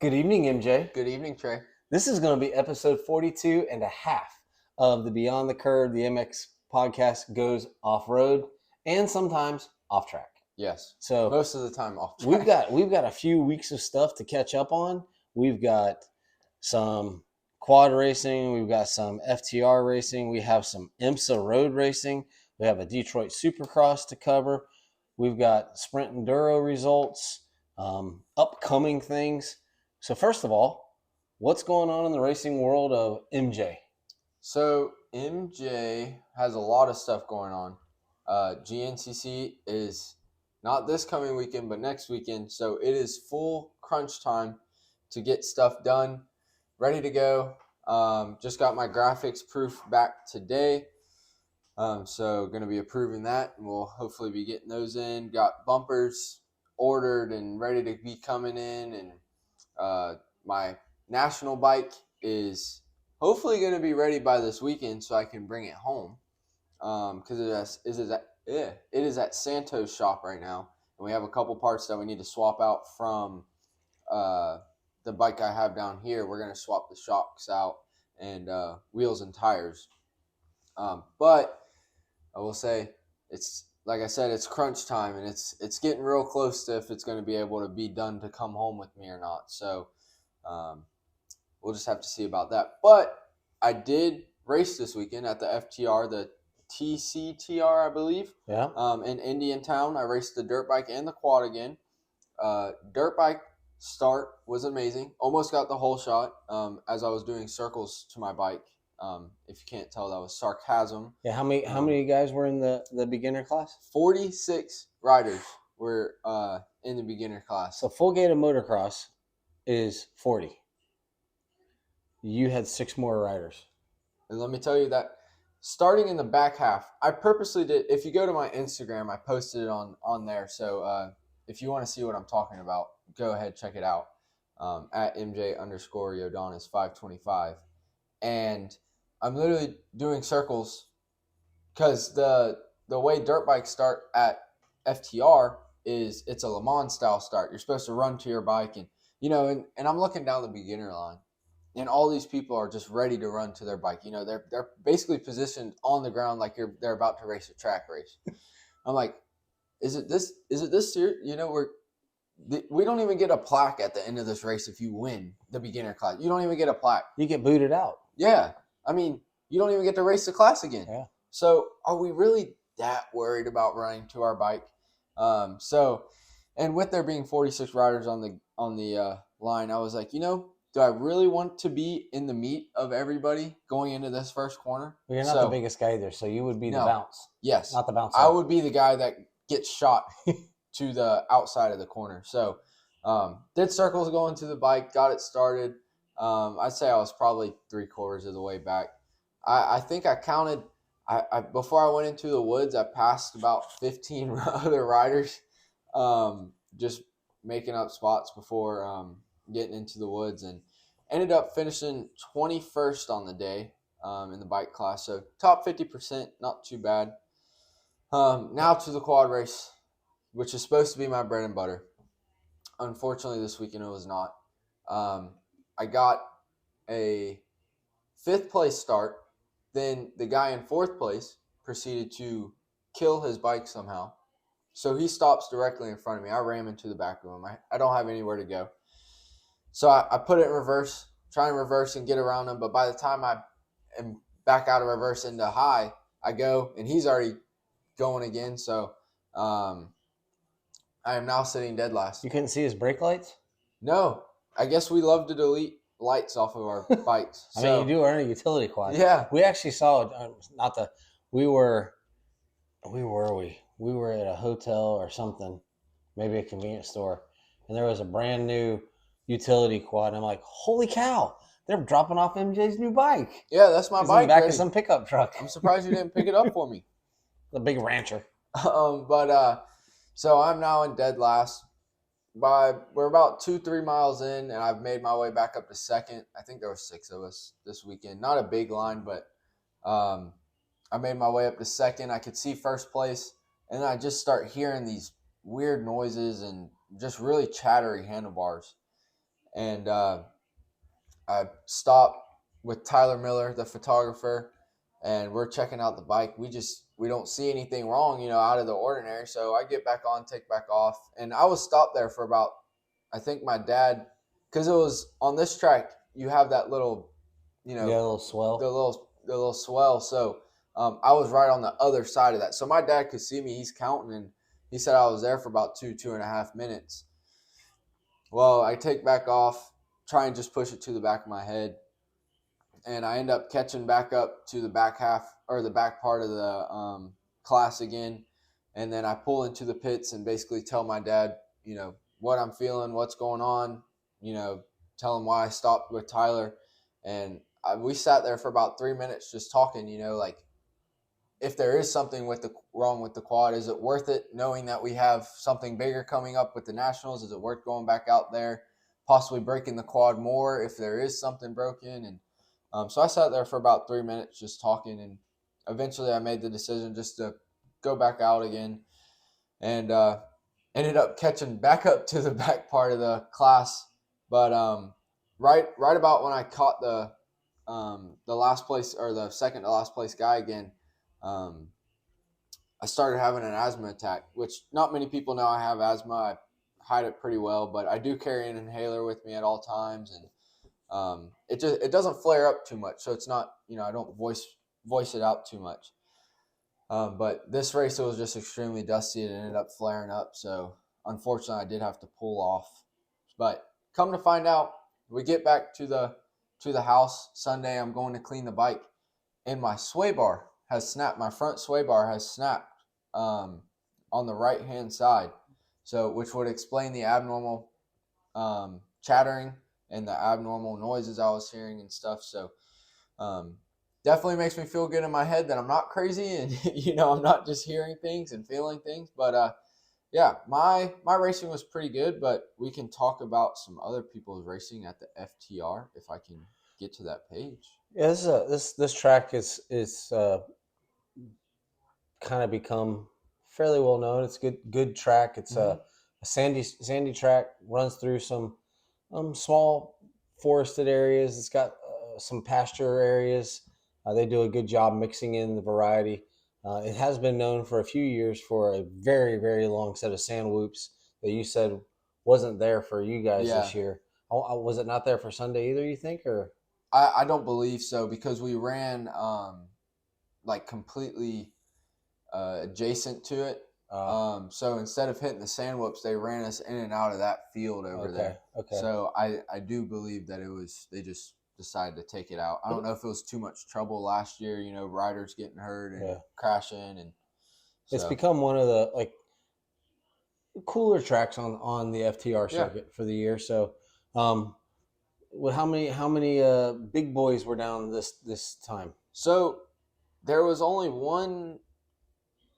Good evening, MJ. Good evening, Trey. This is going to be episode 42 and a half of the Beyond the Curve, the MX podcast goes off-road and sometimes off-track. Yes. So most of the time off track. We've got a few weeks of stuff to catch up on. We've got some quad racing. We've got some FTR racing. We have some IMSA road racing. We have a Detroit Supercross to cover. We've got Sprint Enduro results, upcoming things. So first of all, what's going on in the racing world of MJ? So MJ has a lot of stuff going on. GNCC is not this coming weekend, but next weekend. So it is full crunch time to get stuff done, ready to go. Just got my graphics proof back today. So going to be approving that, and we'll hopefully be getting those in. Got bumpers ordered and ready to be coming in, and my national bike is hopefully going to be ready by this weekend so I can bring it home, because it is at Santos shop right now, and we have a couple parts that we need to swap out from the bike I have down here. We're going to swap the shocks out and wheels and tires, but I will say it's, like I said, it's crunch time, and it's getting real close to if it's going to be able to be done to come home with me or not. So we'll just have to see about that. But I did race this weekend at the FTR, the TCTR, I believe. Yeah. In Indiantown. I raced the dirt bike and the quad again. Dirt bike start was amazing. Almost got the whole shot as I was doing circles to my bike. If you can't tell, that was sarcasm. Yeah, how many guys were in the beginner class? 46 riders were in the beginner class. So full gate of motocross is 40. You had 6 more riders. And let me tell you that starting in the back half, I purposely did. If you go to my Instagram, I posted it on there. So if you want to see what I'm talking about, go ahead, check it out at MJ_Yodonis525. And I'm literally doing circles because the way dirt bikes start at FTR is it's a Le Mans style start. You're supposed to run to your bike, and and I'm looking down the beginner line, and all these people are just ready to run to their bike. They're basically positioned on the ground like they're about to race a track race. I'm like, is it this serious? We don't even get a plaque at the end of this race if you win the beginner class. You don't even get a plaque. You get booted out. Yeah. I mean, you don't even get to race the class again. Yeah. So are we really that worried about running to our bike? And with there being 46 riders on the line, I was like, do I really want to be in the meat of everybody going into this first corner? Well, you're not the biggest guy either, so you would be the bounce. Yes. Not the bounce. I would be the guy that gets shot to the outside of the corner. So did circles going to the bike, got it started. I'd say I was probably 3/4 of the way back. I think I counted. I before I went into the woods, I passed about 15 other riders, just making up spots before getting into the woods, and ended up finishing 21st on the day in the bike class. So top 50%, not too bad. Now to the quad race, which is supposed to be my bread and butter. Unfortunately, this weekend it was not. I got a 5th place start. Then the guy in 4th place proceeded to kill his bike somehow. So he stops directly in front of me. I ram into the back of him. I don't have anywhere to go. So I put it in reverse, try and reverse and get around him. But by the time I am back out of reverse into high, I go, and he's already going again. So I am now sitting dead last. You couldn't see his brake lights? No. I guess we love to delete lights off of our bikes. I mean, you do earn a utility quad. Yeah. We actually saw we were at a hotel or something, maybe a convenience store, and there was a brand new utility quad. And I'm like, holy cow, they're dropping off MJ's new bike. Yeah, that's my bike. Back of some pickup truck. I'm surprised you didn't pick it up for me. The big rancher. So I'm now in dead last. We're about 2-3 miles in, and I've made my way back up to 2nd. I think there were 6 of us this weekend. Not a big line, but I made my way up to 2nd. I could see 1st place, and I just start hearing these weird noises and just really chattery handlebars. And I stopped with Tyler Miller, the photographer, and we're checking out the bike. We don't see anything wrong, out of the ordinary. So I get back on, take back off, and I was stopped there for about, I think my dad, because it was on this track, you have that little, Yeah, a little swell. the little swell. So I was right on the other side of that. So my dad could see me. He's counting, and he said I was there for about 2.5 minutes. Well, I take back off, try and just push it to the back of my head, and I end up catching back up to the back half or the back part of the class again. And then I pull into the pits and basically tell my dad, what I'm feeling, what's going on, tell him why I stopped with Tyler. And we sat there for about 3 minutes just talking, like if there is something wrong with the quad, is it worth it knowing that we have something bigger coming up with the Nationals? Is it worth going back out there, possibly breaking the quad more if there is something broken? And so I sat there for about 3 minutes just talking, and eventually I made the decision just to go back out again, and ended up catching back up to the back part of the class. But right about when I caught the last place or the second to last place guy again, I started having an asthma attack, which not many people know I have asthma. I hide it pretty well, but I do carry an inhaler with me at all times, and it doesn't flare up too much, so it's not, I don't voice it out too much. But this race, it was just extremely dusty. It ended up flaring up, so unfortunately I did have to pull off. But come to find out, we get back to the house Sunday. I'm going to clean the bike, and my sway bar has snapped. My front sway bar has snapped on the right hand side, so which would explain the abnormal chattering and the abnormal noises I was hearing and stuff. So definitely makes me feel good in my head that I'm not crazy, and I'm not just hearing things and feeling things. But yeah, my racing was pretty good. But we can talk about some other people's racing at the FTR if I can get to that page. Yeah, this track is kind of become fairly well known. It's good track. It's a sandy track, runs through some small forested areas. It's got some pasture areas. They do a good job mixing in the variety. It has been known for a few years for a very, very long set of sand whoops that you said wasn't there for you guys this year. Was it not there for Sunday either, you think? Or I don't believe so, because we ran like completely adjacent to it. So instead of hitting the sand whoops, they ran us in and out of that field over there. Okay. So I do believe that they just decided to take it out. I don't know if it was too much trouble last year, riders getting hurt and crashing, and it's become one of the cooler tracks on the FTR circuit for the year. So well, how many big boys were down this time? So there was only one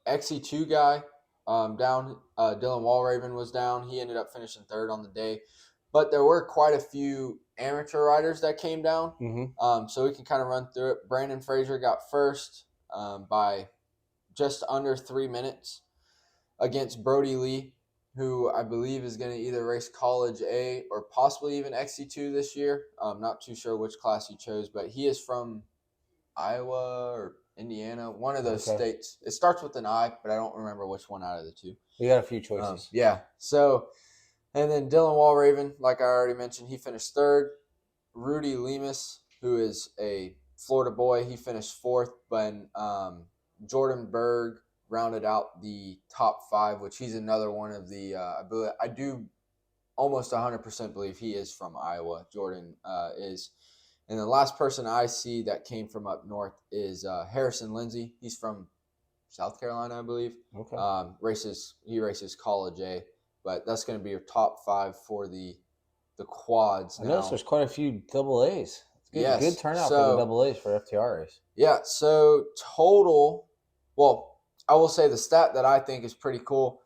XE2 guy down. Dylan Walraven was down. He ended up finishing third on the day. But there were quite a few amateur riders that came down. So we can kind of run through it. Brandon Fraser got first by just under 3 minutes against Brody Lee, who I believe is going to either race College A or possibly even XC2 this year. I'm not too sure which class he chose, but he is from Iowa or Indiana, one of those states. It starts with an I, but I don't remember which one out of the two. We got a few choices. So, and then Dylan Walraven, like I already mentioned, he finished third. Rudy Lemus, who is a Florida boy, he finished fourth. But Jordan Berg rounded out the top five, which he's another one of the I do almost 100% believe he is from Iowa. Jordan is. And the last person I see that came from up north is Harrison Lindsay. He's from South Carolina, I believe. He races College A, but that's going to be your top five for the quads. I noticed there's quite a few double A's. Good turnout for the double A's for FTR race. Yeah, so total, well, I will say the stat that I think is pretty cool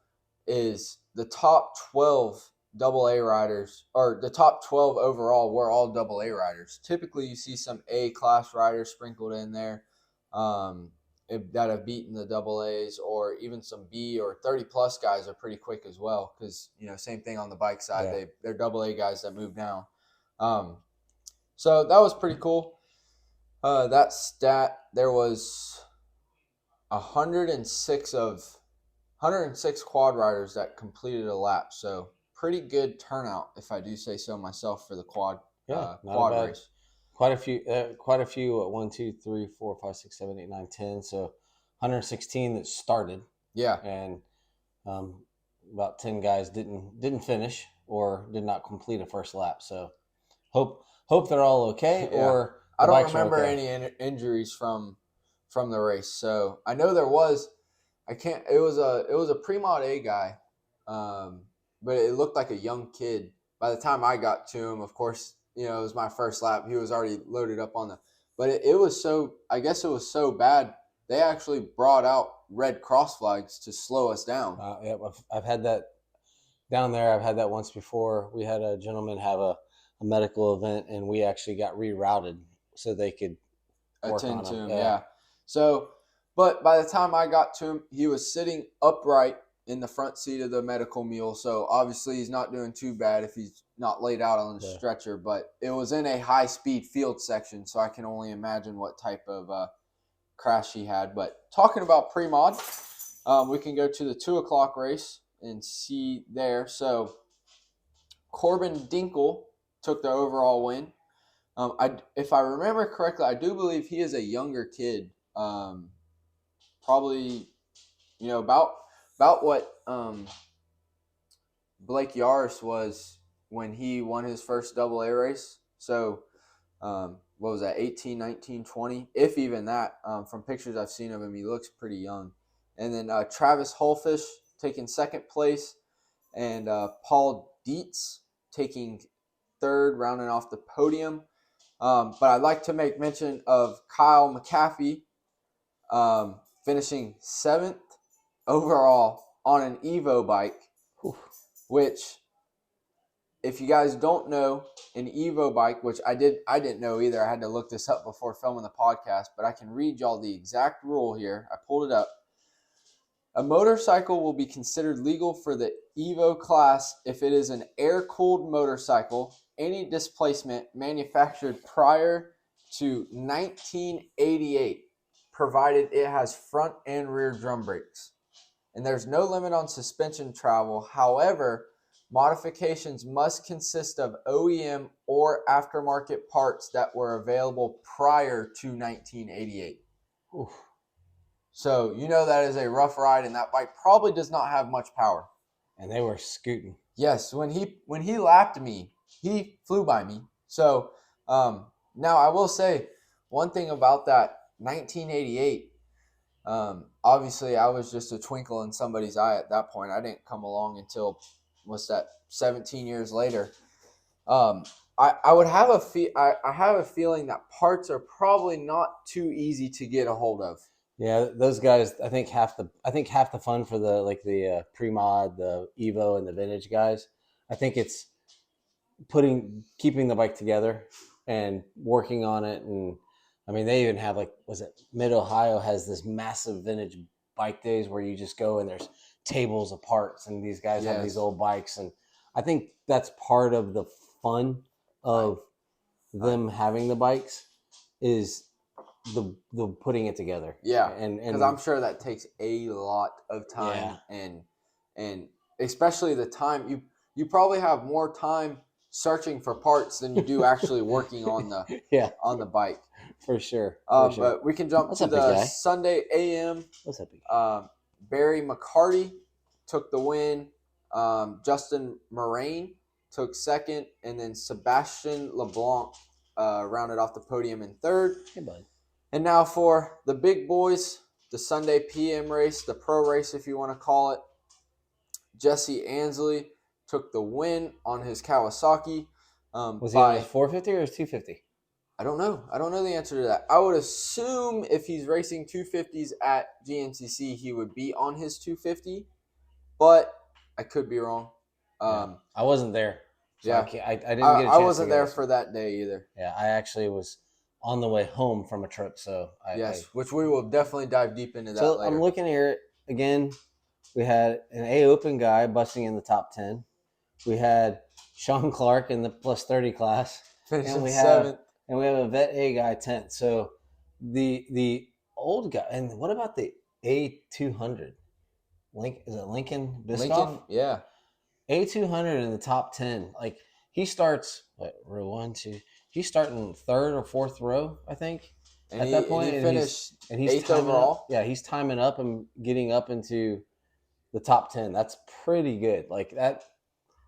is the top 12 double A riders, or the top 12 overall, were all double A riders. Typically, you see some A class riders sprinkled in there that have beaten the double A's, or even some B or 30 plus guys are pretty quick as well, because same thing on the bike side. They're double A guys that move down. So that was pretty cool. That stat, there was 106 quad riders that completed a lap. So pretty good turnout, if I do say so myself, for the quad Yeah, not a quad bad. race. Quite a few. Quite a few. 1, 2, 3, 4, 5, 6, 7, 8, 9, 10. So 116 that started, Yeah, and um, about 10 guys didn't finish or did not complete a first lap. So hope they're all okay, yeah. or I the don't bikes are remember okay. any injuries from the race. So I know there was. I can't. It was a pre-mod A guy, um, but it looked like a young kid. By the time I got to him, of course, it was my first lap. He was already loaded up on the. But it was so. I guess it was so bad. They actually brought out red cross flags to slow us down. Yeah, I've had that down there. I've had that once before. We had a gentleman have a medical event, and we actually got rerouted so they could work Attend on to him. him. Yeah, Yeah. So, but by the time I got to him, he was sitting upright in the front seat of the medical mule. So obviously he's not doing too bad if he's not laid out on the yeah. stretcher. But it was in a high speed field section, so I can only imagine what type of crash he had. But talking about pre mod, we can go to the 2 o'clock race and see there. So Corbin Dinkel took the overall win. If I remember correctly, I do believe he is a younger kid. Probably, about what Blake Yaris was when he won his first double A race. So, what was that, 18, 19, 20? If even that. From pictures I've seen of him, he looks pretty young. And then Travis Holfish taking second place, and Paul Dietz taking third, rounding off the podium. But I'd like to make mention of Kyle McAfee finishing 7th overall on an Evo bike, Whew. which, if you guys don't know, an Evo bike, which I didn't know either. I had to look this up before filming the podcast, but I can read y'all the exact rule here. I pulled it up. A motorcycle will be considered legal for the Evo class if it is an air-cooled motorcycle, any displacement manufactured prior to 1988, provided it has front and rear drum brakes. And there's no limit on suspension travel. However, modifications must consist of OEM or aftermarket parts that were available prior to 1988. Oof. So that is a rough ride, and that bike probably does not have much power. And they were scooting. Yes, when he lapped me, he flew by me. So now I will say one thing about that 1988. Obviously, I was just a twinkle in somebody's eye at that point. I didn't come along until 17 years later. I would have I have a feeling that parts are probably not too easy to get a hold of. Yeah, those guys. I think half the fun for the pre-mod, the Evo, and the vintage guys. I think it's keeping the bike together and working on it. And I mean, they even have, was it Mid Ohio has this massive vintage bike days where you just go and there's tables of parts, and these guys have these Yes. old bikes, and I think that's part of the fun of them having the bikes is the putting it together. Yeah, and because I'm sure that takes a lot of time, Yeah. and especially the time you probably have more time searching for parts than you do actually working on the yeah, bike. for sure. For sure. But we can jump What's to up, big the guy? Sunday AM. What's up, big guy? Barry McCarty took the win. Justin Moraine took second, and then Sebastian LeBlanc rounded off the podium in third. Hey, bud. And now for the big boys, the Sunday PM race, the pro race, if you want to call it. Jesse Ansley took the win on his Kawasaki. Was he on his 450 or his 250? I don't know. I don't know the answer to that. I would assume if he's racing 250s at GNCC, he would be on his 250, but I could be wrong. Yeah. I wasn't there. So yeah. I didn't get a chance. I wasn't there for that day either. Yeah, I actually was on the way home from a trip. So which we will definitely dive deep into that later. I'm looking here again. We had an A Open guy busting in the top 10. We had Sean Clark in the plus 30 class, Finished and we seventh. have a vet A guy 10th. So the old guy, and what about the A200? Is it Lincoln Biscoff? Lincoln, yeah. A200 in the top 10. Like he starts row 1, 2. He's starting third or fourth row, I think. And at he, that point, and he finished he's eighth timing overall. Up. Yeah, he's timing up and getting up into the top 10. That's pretty good. Like that,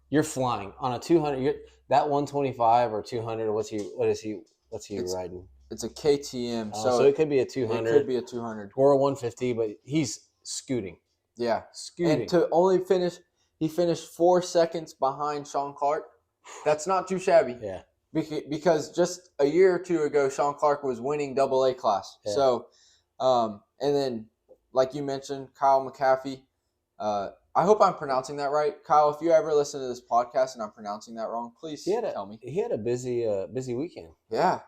you're flying on a 200. That 125 or 200. What's he riding? It's a KTM, So it could be a 200. It could be a 200 or a 150, but he's scooting. Yeah, Scooting. And to only finish, he finished 4 seconds behind Sean Clark. That's not too shabby. Yeah. Because just a year or two ago, Sean Clark was winning AA class. Yeah. So, and then, like you mentioned, Kyle McAfee. I hope I'm pronouncing that right. Kyle, if you ever listen to this podcast and I'm pronouncing that wrong, please tell me. He had a busy weekend. Yeah.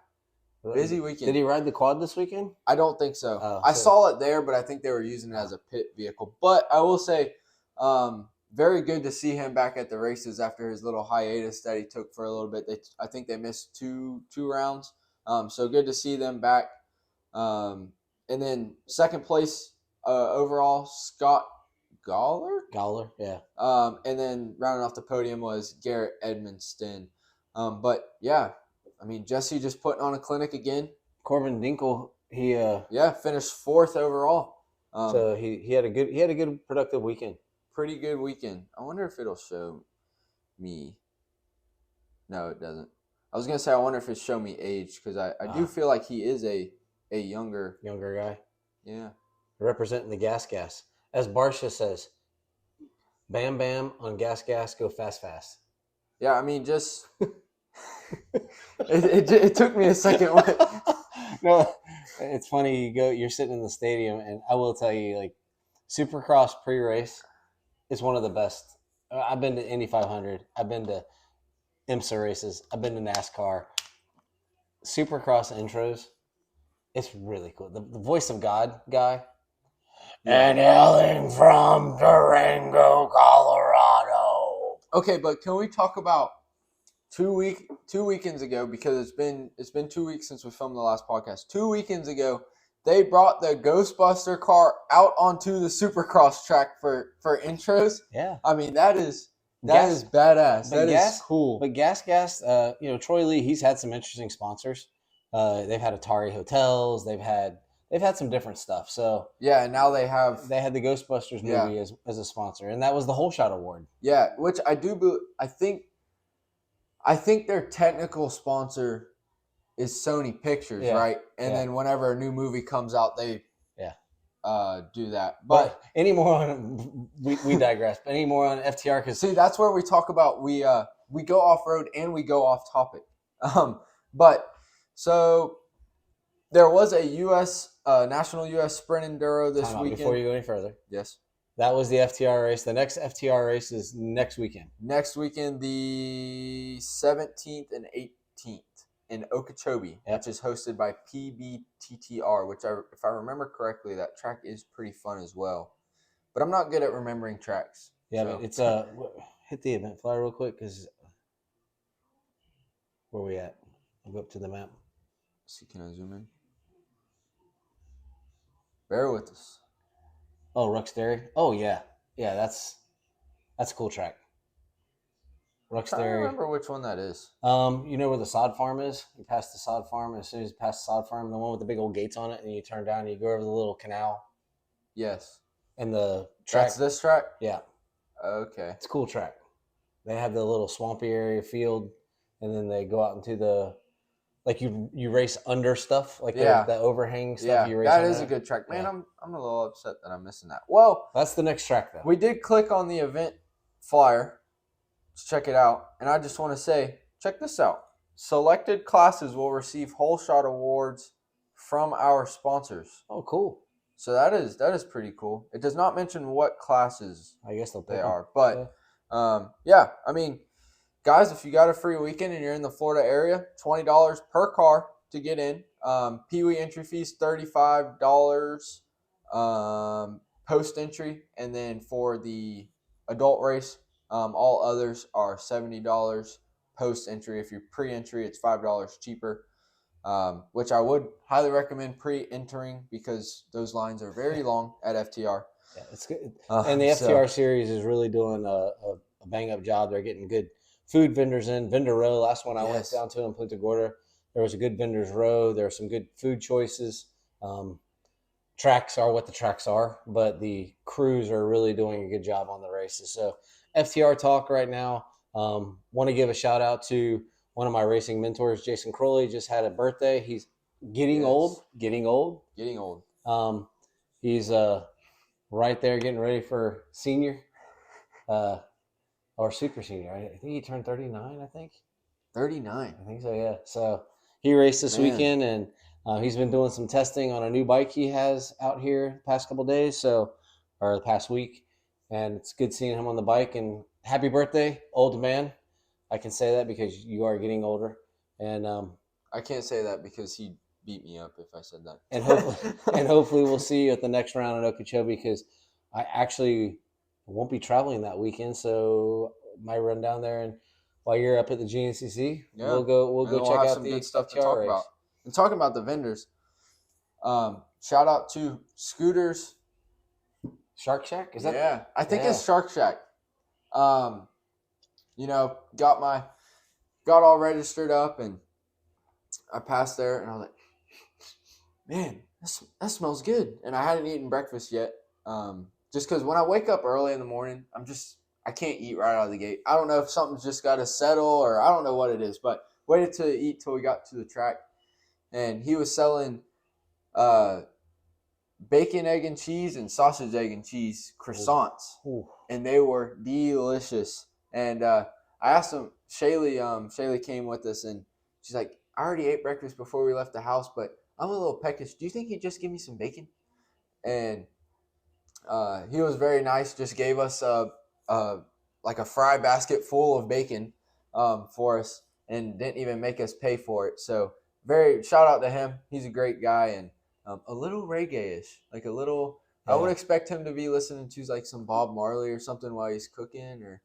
Busy weekend. Did he ride the quad this weekend? I don't think so. I saw it there, but I think they were using it as a pit vehicle. But I will say, very good to see him back at the races after his little hiatus that he took for a little bit. I think they missed two rounds. So good to see them back. And then second place overall, Scott Gawler, yeah. And then rounding off the podium was Garrett Edmonston. But yeah, I mean, Jesse just putting on a clinic again. Corbin Dinkle, he finished fourth overall. So he had a good productive weekend. Pretty good weekend. I wonder if it'll show me. No, it doesn't. I was gonna say I wonder if it show me age because I do feel like he is a younger guy. Yeah, representing the gas. As Barsha says, bam bam on gas, go fast. Yeah, I mean just. It took me a second. No, it's funny. You're sitting in the stadium, and I will tell you, like, Supercross pre-race is one of the best. I've been to Indy 500. I've been to IMSA races. I've been to NASCAR. Supercross intros, it's really cool. The voice of God guy. And hailing from Durango, Colorado. Okay, but can we talk about 2 weekends ago, because it's been 2 weeks since we filmed the last podcast. 2 weekends ago, they brought the Ghostbuster car out onto the Supercross track for intros. Yeah, I mean that is badass. That is cool. But Gas, Troy Lee, he's had some interesting sponsors. They've had Atari Hotels. They've had some different stuff. So yeah, and now they had the Ghostbusters movie as a sponsor, and that was the Whole Shot Award. Yeah, which I think their technical sponsor is Sony Pictures, right? And then whenever a new movie comes out, they do that. But any more on we digress. But any more on FTR? Because see, that's where we talk about we go off road and we go off topic. But so there was a national U.S. Sprint Enduro this weekend. Before you go any further, yes. That was the FTR race. The next FTR race is next weekend. Next weekend, the 17th and 18th in Okeechobee, which is hosted by PBTTR, which, if I remember correctly, that track is pretty fun as well. But I'm not good at remembering tracks. Yeah, but it's hit the event flyer real quick because where are we at? I'll go up to the map. See, can I zoom in? Bear with us. Oh, Ruck's Dairy. Oh yeah, that's a cool track. Ruck's Dairy. I don't remember which one that is. You know where the sod farm is? You pass the sod farm, and as soon as you pass the sod farm, the one with the big old gates on it, and you turn down, and you go over the little canal. Yes. And the track. That's this track? Yeah. Okay. It's a cool track. They have the little swampy area field, and then they go out into the. Like you race under stuff, like the overhang stuff. Yeah, you race that is a good track. Man, I'm a little upset that I'm missing that. Well, that's the next track, though. We did click on the event flyer to check it out, and I just want to say, check this out. Selected classes will receive Whole Shot Awards from our sponsors. Oh, cool. So that is pretty cool. It does not mention what classes I guess they are, but I mean, guys, if you got a free weekend and you're in the Florida area, $20 per car to get in. Pee-wee entry fees, $35 post entry, and then for the adult race, All others are $70 post entry. If you're pre-entry, it's $5 cheaper. Which I would highly recommend pre-entering because those lines are very long at FTR. Yeah, it's good. And the FTR series is really doing a bang-up job. They're getting good food vendors in. Vendor row, last one I went down to in Punta Gorda, there was a good vendors row. There are some good food choices. Tracks are what the tracks are, but the crews are really doing a good job on the races. So FTR talk right now. Want to give a shout out to one of my racing mentors, Jason Crowley. Just had a birthday. He's getting old. He's right there getting ready for senior or super senior. I think he turned 39, I think. 39? I think so, yeah. So he raced this weekend, and he's been doing some testing on a new bike he has out here the past couple of days, or the past week. And it's good seeing him on the bike. And happy birthday, old man. I can say that because you are getting older. And I can't say that because he beat me up if I said that. And hopefully we'll see you at the next round in Okeechobee, because I actually won't be traveling that weekend, so might run down there, and while you're up at the GNCC, we'll go check out some the good stuff FTR to talk race. about. And talking about the vendors, shout out to Scooters Shark Shack. Is that? Yeah, I think it's Shark Shack. Got all registered up, and I passed there, and I was like, man, that smells good. And I hadn't eaten breakfast yet. Just because when I wake up early in the morning, I can't eat right out of the gate. I don't know if something's just got to settle, or I don't know what it is, but waited to eat till we got to the track. And he was selling bacon, egg, and cheese and sausage, egg, and cheese croissants. Ooh. And they were delicious. And I asked him, Shaylee came with us, and she's like, I already ate breakfast before we left the house, but I'm a little peckish. Do you think you'd just give me some bacon? And he was very nice, just gave us like a fry basket full of bacon for us, and didn't even make us pay for it. So shout out to him. He's a great guy, and a little reggae-ish, like a little. Yeah. I would expect him to be listening to like some Bob Marley or something while he's cooking, or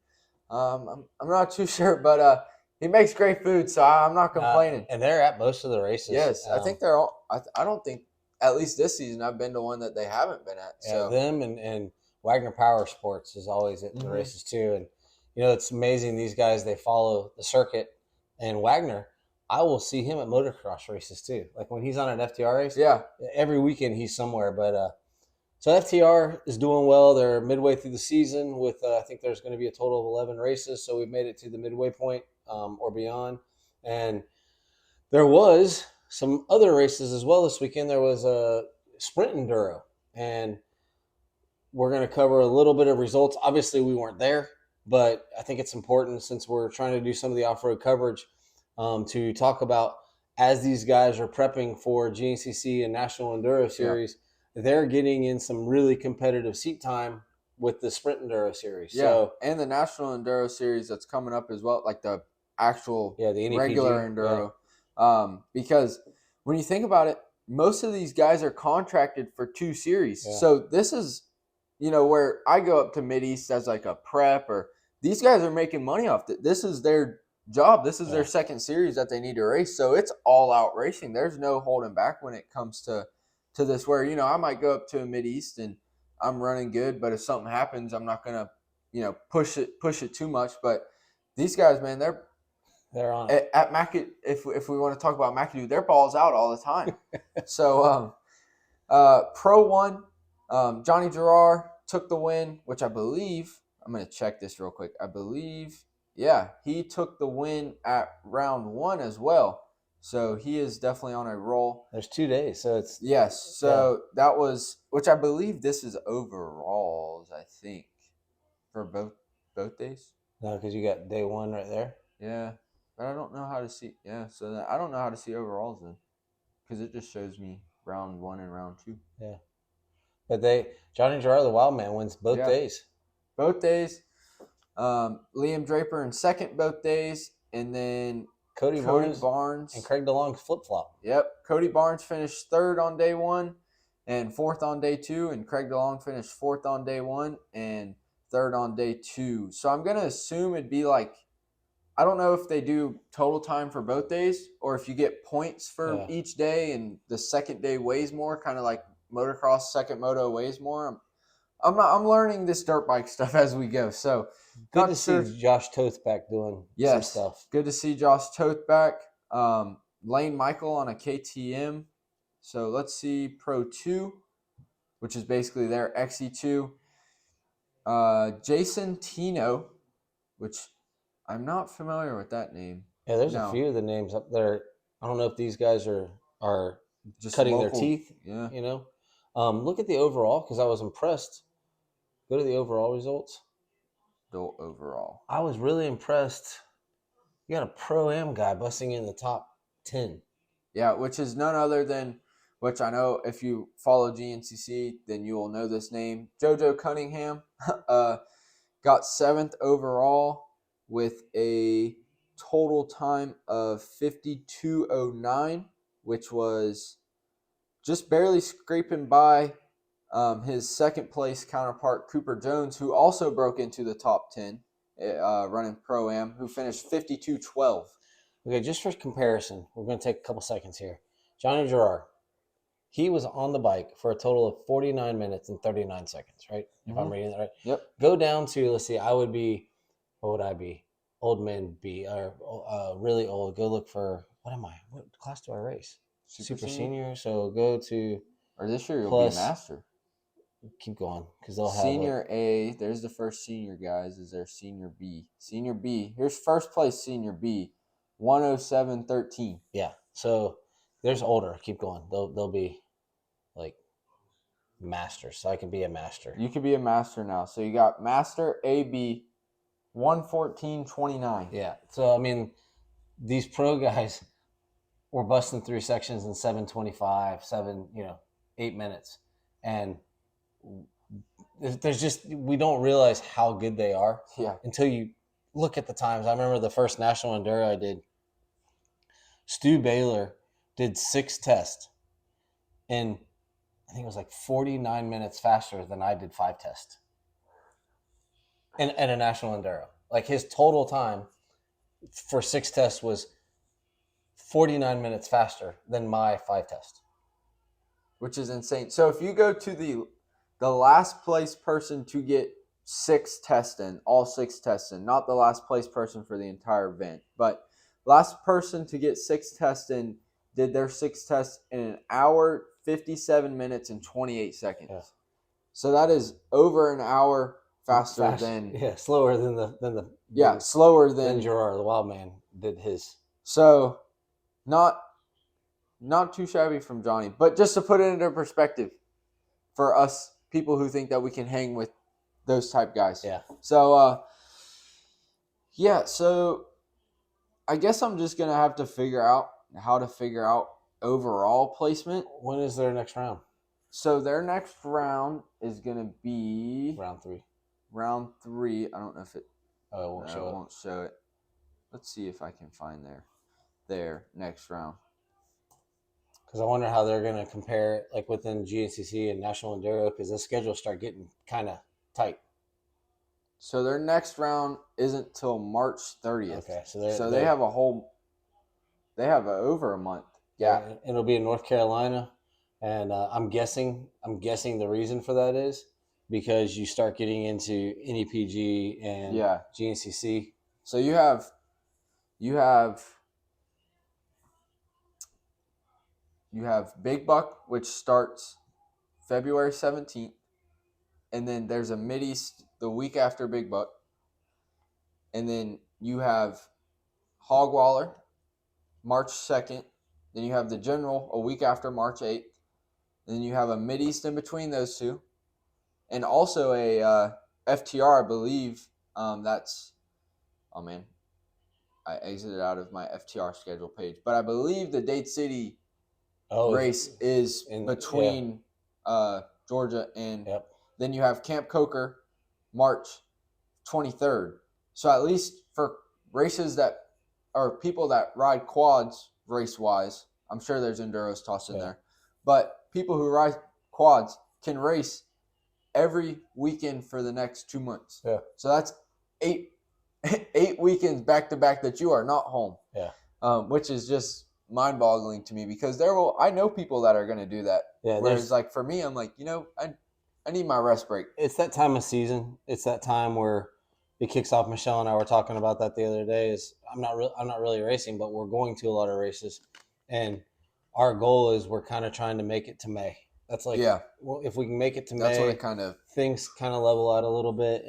I'm not too sure, but he makes great food, so I'm not complaining. And they're at most of the races. Yes, I think they're all. I don't think, at least this season, I've been to one that they haven't been at. So them and Wagner Power Sports is always at the races too. And it's amazing, these guys, they follow the circuit. And Wagner, I will see him at motocross races too. Like when he's on an FTR race, every weekend he's somewhere. But so FTR is doing well. They're midway through the season with I think there's going to be a total of 11 races. So we've made it to the midway point or beyond. And there was some other races as well this weekend. There was a Sprint Enduro, and we're going to cover a little bit of results. Obviously, we weren't there, but I think it's important, since we're trying to do some of the off-road coverage, to talk about, as these guys are prepping for GNCC and National Enduro Series, they're getting in some really competitive seat time with the Sprint Enduro Series. Yeah, so, and the National Enduro Series that's coming up as well, like the actual the regular Enduro. Yeah. Because when you think about it, most of these guys are contracted for 2 series. Yeah. So this is, where I go up to Mideast as like a prep, or these guys are making money off it. This is their job. This is their second series that they need to race. So it's all out racing. There's no holding back when it comes to this, where, I might go up to a Mideast and I'm running good, but if something happens, I'm not going to, push it too much. But these guys, man, they're on it. At McAdoo, if we want to talk about McAdoo, their ball's out all the time. So Pro 1, Johnny Gerard took the win, which I believe, I'm going to check this real quick. I believe, he took the win at round 1 as well. So he is definitely on a roll. There's 2 days, so it's... Yes, so that was, which I believe this is overalls, I think, for both days. No, because you got day 1 right there. Yeah, but I don't know how to see. Yeah, so I don't know how to see overalls then, because it just shows me round 1 and round 2. Yeah, but Johnny Gerard, the Wild Man, wins both days. Both days. Liam Draper in second both days, and then Cody Barnes and Craig DeLong's flip-flop. Yep, Cody Barnes finished 3rd on day 1 and 4th on day 2, and Craig DeLong finished 4th on day 1 and third on day 2. So I'm going to assume it'd be like, I don't know if they do total time for both days or if you get points for each day and the second day weighs more, kind of like motocross second moto weighs more. I'm learning this dirt bike stuff as we go. So good to see Josh Toth back doing some stuff. Good to see Josh Toth back. Lane Michael on a KTM. So let's see Pro 2, which is basically their XE2. Jason Tino, which I'm not familiar with that name. Yeah, there's a few of the names up there. I don't know if these guys are just cutting their teeth. Yeah. You know, look at the overall because I was impressed. Go to the overall results. Overall, I was really impressed. You got a Pro-Am guy busting in the top 10. Yeah, which is none other than, which I know if you follow GNCC, then you will know this name. JoJo Cunningham got 7th overall with a total time of 52:09, which was just barely scraping by his second place counterpart, Cooper Jones, who also broke into the top 10 running Pro-Am, who finished 52:12. Okay, just for comparison, we're going to take a couple seconds here. Johnny Gerard, he was on the bike for a total of 49 minutes and 39 seconds, right? If I'm reading that right. Yep. Go down to, let's see, what would I be? Old men be, or really old. Go look for, what class do I race? Super senior. So go to. Or this year you'll be master. Keep going because they'll have senior A. There's the first senior guys. Is there senior B? Senior B. Here's first place senior B, 107.13. Yeah. So there's older. Keep going. They'll be like masters. So I can be a master. You could be a master now. So you got master AB, 114.29. Yeah. So I mean, these pro guys were busting through sections in 7:25, 8 minutes, and there's just, we don't realize how good they are until you look at the times. I remember the first national enduro I did. Stu Baylor did 6 tests, and I think it was like 49 minutes faster than I did 5 tests. And a national enduro, like his total time for 6 tests was 49 minutes faster than my 5 tests, which is insane. So if you go to the last place person to get 6 tests in, all 6 tests in, not the last place person for the entire event, but last person to get 6 tests in did their 6 tests in 1 hour, 57 minutes, and 28 seconds. Yeah. So that is over an hour faster than... Yeah, slower than slower than Gerard, the wild man, did his. So not too shabby from Johnny, but just to put it into perspective for us people who think that we can hang with those type guys. Yeah. So, so I guess I'm just going to have to figure out how to figure out overall placement. When is their next round? So their next round is going to be... Round 3. Round 3. I don't know if it... Oh, it won't show it. It won't show it. Let's see if I can find their next round. Because I wonder how they're going to compare it, like within GNCC and National Enduro, because the schedules start getting kind of tight. So their next round isn't till March 30th. Okay, so they have over a month. Yeah, it'll be in North Carolina, and I'm guessing the reason for that is because you start getting into NEPG and GNCC. So you have Big Buck, which starts February 17th, and then there's a Mid-East the week after Big Buck, and then you have Hogwaller March 2nd, then you have the General a week after March 8th, and then you have a Mid-East in between those two, and also a FTR, I believe. I exited out of my FTR schedule page, but I believe the Dade City race is between Georgia and then you have Camp Coker March 23rd. So at least for races that are people that ride quads race-wise, I'm sure there's enduros tossed in there, but people who ride quads can race every weekend for the next 2 months. Yeah. So that's eight weekends back to back that you are not home. Yeah. Which is just mind-boggling to me because I know people that are going to do that. Yeah. Whereas like for me, I'm like, I need my rest break. It's that time of season. It's that time where it kicks off. Michelle and I were talking about that the other day. I'm not really racing, but we're going to a lot of races, and our goal is we're kind of trying to make it to May. That's like, well, if we can make it to That's May, when it kind of things kind of level out a little bit.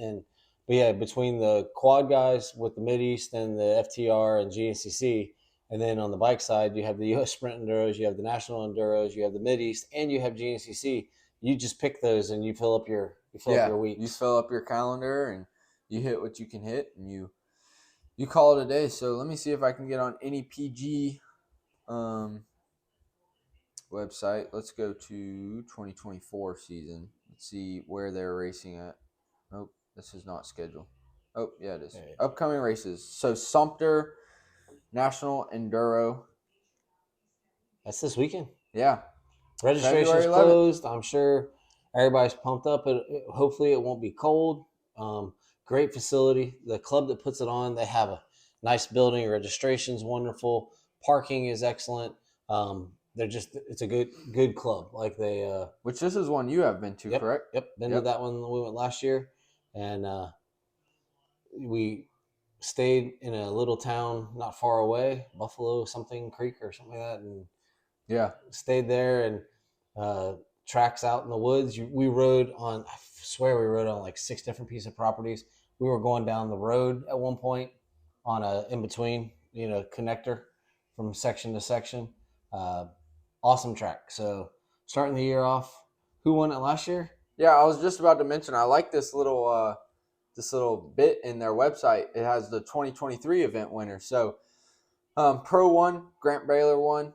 But yeah, between the quad guys with the Mid East and the FTR and GNCC, and then on the bike side, you have the US Sprint Enduros, you have the National Enduros, you have the Mid East, and you have GNCC. You just pick those and you fill up your weeks. You fill up your calendar and you hit what you can hit and you call it a day. So let me see if I can get on any PG website. Let's go to 2024 season. Let's see where they're racing at. Nope, this is not scheduled. Oh, yeah, it is. Yeah. Upcoming races. So Sumter National Enduro. That's this weekend. Yeah. Registration's closed. I'm sure everybody's pumped up. Hopefully it won't be cold. Great facility. The club that puts it on, they have a nice building. Registration's wonderful. Parking is excellent. It's a good club. Like they, which this is one you have been to, correct? Yep, been to that one. We went last year, and we stayed in a little town not far away, Buffalo something Creek or something like that, and stayed there and tracks out in the woods. We rode on, I swear we rode on like 6 different pieces of properties. We were going down the road at one point on a in-between, connector from section to section. Awesome track. So starting the year off, who won it last year? Yeah, I was just about to mention, I like this little bit in their website. It has the 2023 event winner. So Pro 1, Grant Baylor won,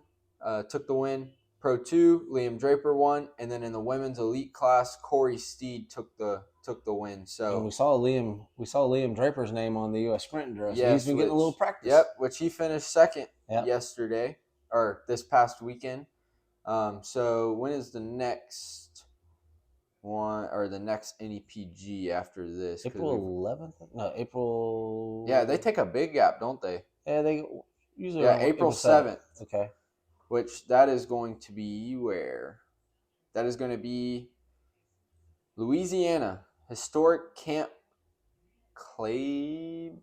took the win. Pro 2, Liam Draper won, and then in the women's elite class, Corey Steed took the win. So and we saw Liam Draper's name on the US Sprint Enduro. So he's been getting a little practice. Yep, which he finished second yesterday or this past weekend. So when is the next one or the next NEPG after this? April 11th? No, April. Yeah, they take a big gap, don't they? Yeah, they usually. Yeah, April 7th. Okay. Which that is going to be where? That is going to be Louisiana, historic Camp Claiborne.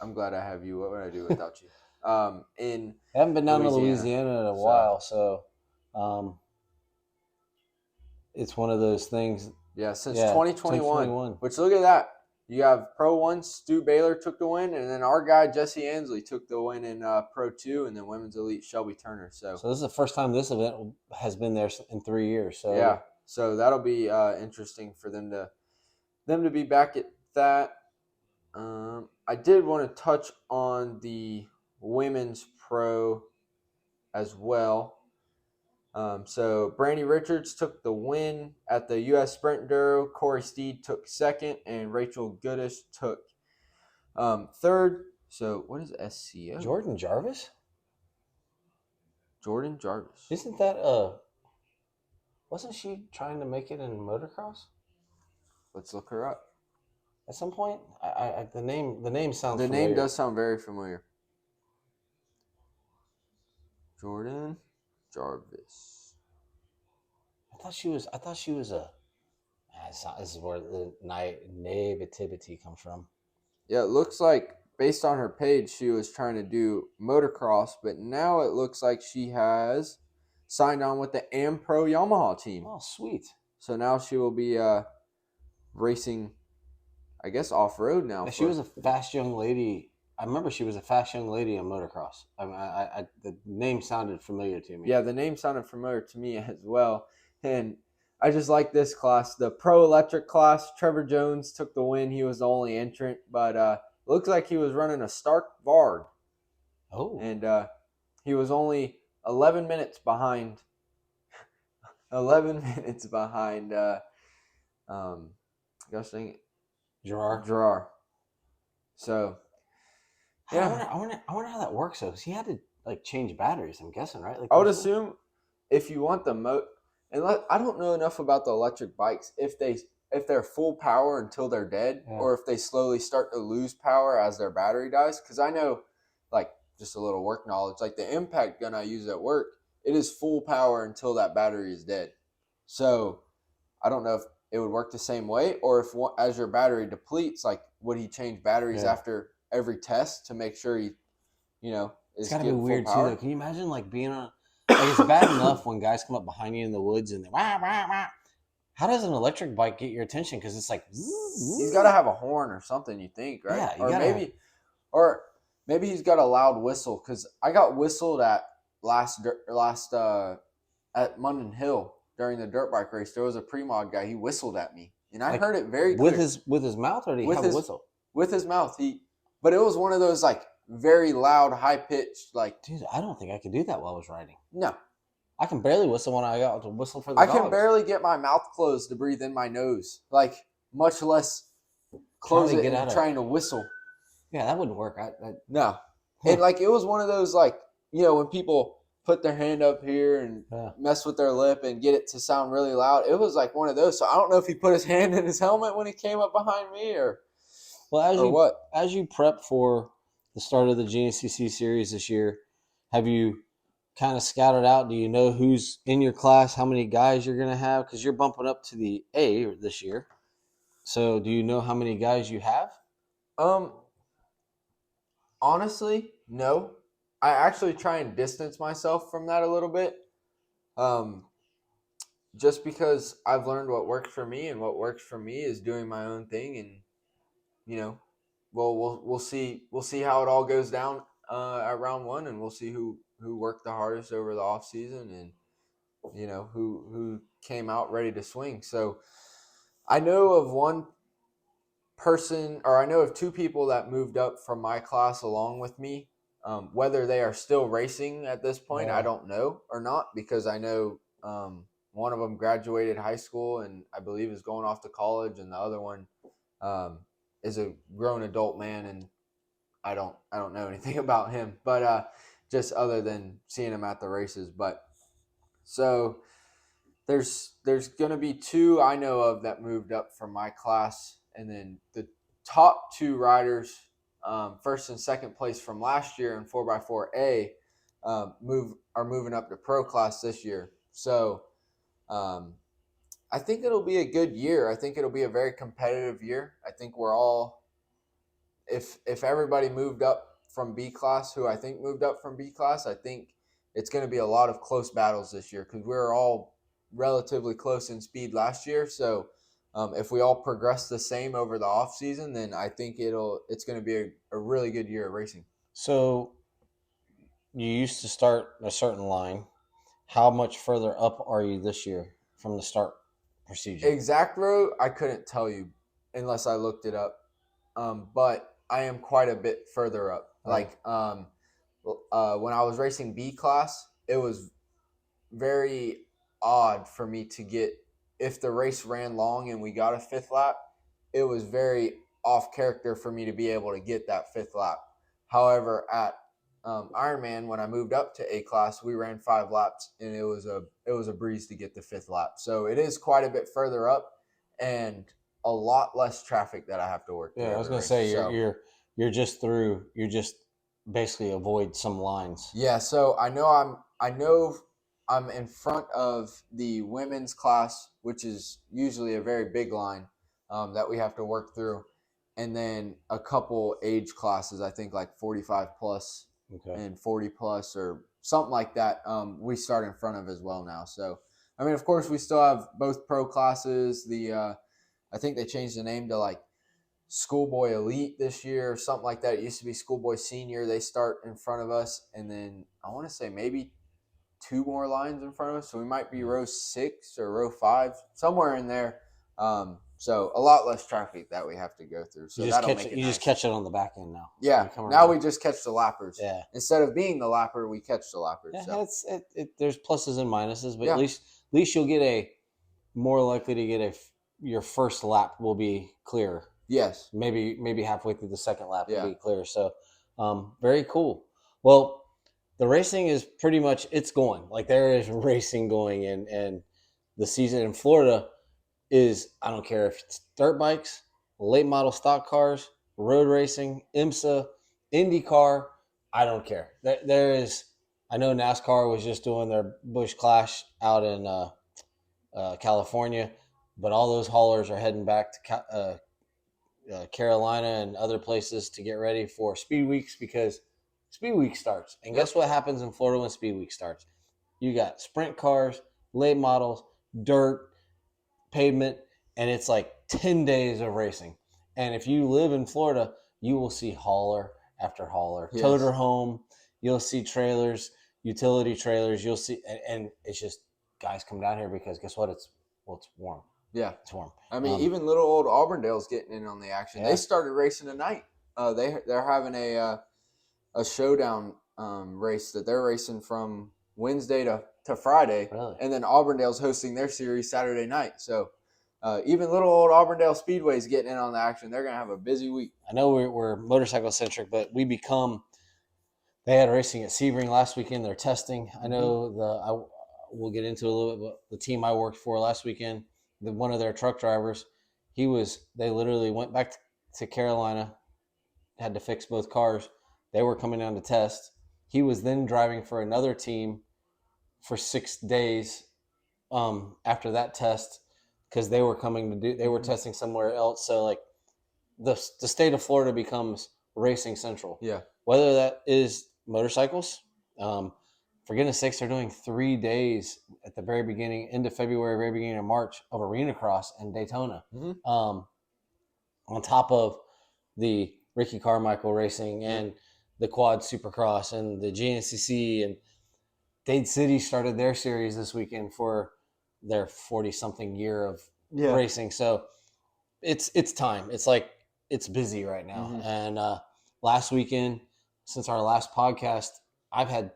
I'm glad I have you. What would I do without you? I haven't been down to Louisiana in a while, so it's one of those things. Yeah, since 2021. Which, look at that. You have Pro 1, Stu Baylor took the win, and then our guy, Jesse Ansley, took the win in Pro 2, and then Women's Elite, Shelby Turner. So this is the first time this event has been there in 3 years. So yeah, so that'll be interesting for them to be back at that. I did want to touch on the Women's Pro as well. So Brandy Richards took the win at the U.S. Sprint Enduro. Corey Steed took second, and Rachel Goodish took third. So what is SCO? Jordan Jarvis? Isn't that wasn't she trying to make it in motocross? Let's look her up. At some point, the name sounds. The familiar. name does sound very familiar. Jordan Jarvis. I thought she was a. This is where the naivety comes from. Yeah, it looks like based on her page, she was trying to do motocross, but now it looks like she has signed on with the AmPro Yamaha team. Oh, sweet! So now she will be racing, I guess, off road now. She was a fast young lady. I remember she was a fast young lady in motocross. The name sounded familiar to me. Yeah, the name sounded familiar to me as well. And I just like this class. The Pro Electric class, Trevor Jones took the win. He was the only entrant, but looks like he was running a Stark Vard. Oh. And he was only 11 minutes behind. 11 minutes behind, gosh dang it. Gerard. So, yeah. I wonder how that works though, because he had to change batteries. I'm guessing, right? I would assume if you want the And I don't know enough about the electric bikes if they're full power until they're dead, Yeah. or if they slowly start to lose power as their battery dies. Because I know, like, just a little work knowledge, like the impact gun I use at work, it is full power until that battery is dead. So I don't know if it would work the same way, or if as your battery depletes, like, would he change batteries Yeah. after every test to make sure he, It's is got to be getting full weird too, power? though. Can you imagine like being on? Like it's bad enough when guys come up behind you in the woods and they wah wah wah. How does an electric bike get your attention? Because it's like He's got to have a horn or something, you think, right? Yeah, you or gotta maybe, or maybe he's got a loud whistle. Because I got whistled at last at Munden Hill during the dirt bike race. There was a pre-mod guy. He whistled at me, and I like heard it very with clear his mouth, or do he with have his a whistle? with his mouth. But it was one of those like very loud, high pitched, like, Dude, I don't think I could do that while I was riding. no. I can barely whistle when I got to whistle for the I dogs. can barely get my mouth closed to breathe in my nose, like, much less close Trying to it get out and of- trying to whistle. Yeah, that wouldn't work. No. And like it was one of those, like, when people put their hand up here and Yeah. mess with their lip and get it to sound really loud. It was like one of those. So I don't know if he put his hand in his helmet when he came up behind me or what. As you prep for the start of the GNCC series this year, have you kind of scouted out? Do you know who's in your class, how many guys you're going to have? Because you're bumping up to the A this year. So do you know how many guys you have? Honestly, no. I actually try and distance myself from that a little bit. Just because I've learned what works for me, and what works for me is doing my own thing. And we'll see how it all goes down at round one, and we'll see who worked the hardest over the off season, and who came out ready to swing. So I know of one person, or I know of two people that moved up from my class along with me. Whether they are still racing at this point, I don't know or not, because I know one of them graduated high school and I believe is going off to college, and the other one is a grown adult man, and I don't know anything about him, but just other than seeing him at the races. But so there's going to be two I know of that moved up from my class, and then the top two riders, first and second place from last year in 4x4A, are moving up to pro class this year. So I think it'll be a good year. I think it'll be a very competitive year. I think we're all, if everybody moved up from B class, who I think moved up from B class, I think it's going to be a lot of close battles this year, because we were all relatively close in speed last year. So if we all progress the same over the off season, then I think it's going to be a really good year of racing. So you used to start a certain line. How much further up are you this year from the start procedure? Exact road, I couldn't tell you unless I looked it up. But I am quite a bit further up. Like when I was racing B class, it was very odd for me to get, if the race ran long and we got a fifth lap, it was very off character for me to be able to get that fifth lap. However, at Ironman, when I moved up to A class, we ran 5 laps, and it was a breeze to get the fifth lap. So it is quite a bit further up, and a lot less traffic that I have to work through. Yeah, I was going to say you're just basically avoid some lines. Yeah, so I know I'm in front of the women's class, which is usually a very big line that we have to work through, and then a couple age classes, I think like 45 plus and 40 plus or something like that. We start in front of as well now. So I mean, of course, we still have both pro classes. I think they changed the name to like Schoolboy Elite this year or something like that. It used to be Schoolboy Senior. They start in front of us, and then I want to say maybe 2 more lines in front of us, so we might be row 6 or row 5, somewhere in there. So a lot less traffic that we have to go through. So just catch it on the back end now. Yeah, now we just catch the lappers. Yeah, instead of being the lapper, we catch the lappers. Yeah, so. There's pluses and minuses, but at least you'll get more likely to get your first lap will be clear. Yes, maybe halfway through the second lap will be clear. So, very cool. Well, the racing is pretty much it's going. Like there is racing going, and the season in Florida is, I don't care if it's dirt bikes, late model stock cars, road racing, IMSA, IndyCar. I don't care. There is. I know NASCAR was just doing their Busch Clash out in California, but all those haulers are heading back to Carolina and other places to get ready for Speed Weeks because Speed Week starts. And guess what happens in Florida when Speed Week starts? You got sprint cars, late models, dirt, pavement, and it's like 10 days of racing. And if you live in Florida, you will see hauler after hauler, toter home. You'll see trailers, utility trailers. You'll see, and it's just guys come down here because guess what? It's warm. Yeah, it's warm. I mean, even little old Auburndale's getting in on the action. Yeah. They started racing tonight. They're having a showdown race that they're racing from Wednesday to Friday, really? And then Auburndale's hosting their series Saturday night. So even little old Auburndale Speedway's getting in on the action. They're gonna have a busy week. I know we're motorcycle centric, but we become. They had racing at Sebring last weekend. They're testing. I know we'll get into a little bit, but the team I worked for last weekend, one of their truck drivers, they literally went back to Carolina, had to fix both cars. They were coming down to test. He was then driving for another team for 6 days after that test because they were testing somewhere else. So like the state of Florida becomes racing central. Yeah. Whether that is motorcycles, for goodness sakes, they're doing 3 days at the very beginning, end of February, very beginning of March, of arena cross in Daytona. On top of the Ricky Carmichael racing and the quad supercross and the GNCC, and Dade City started their series this weekend for their 40-something year of racing. So it's time. It's like it's busy right now. And last weekend, since our last podcast, I've had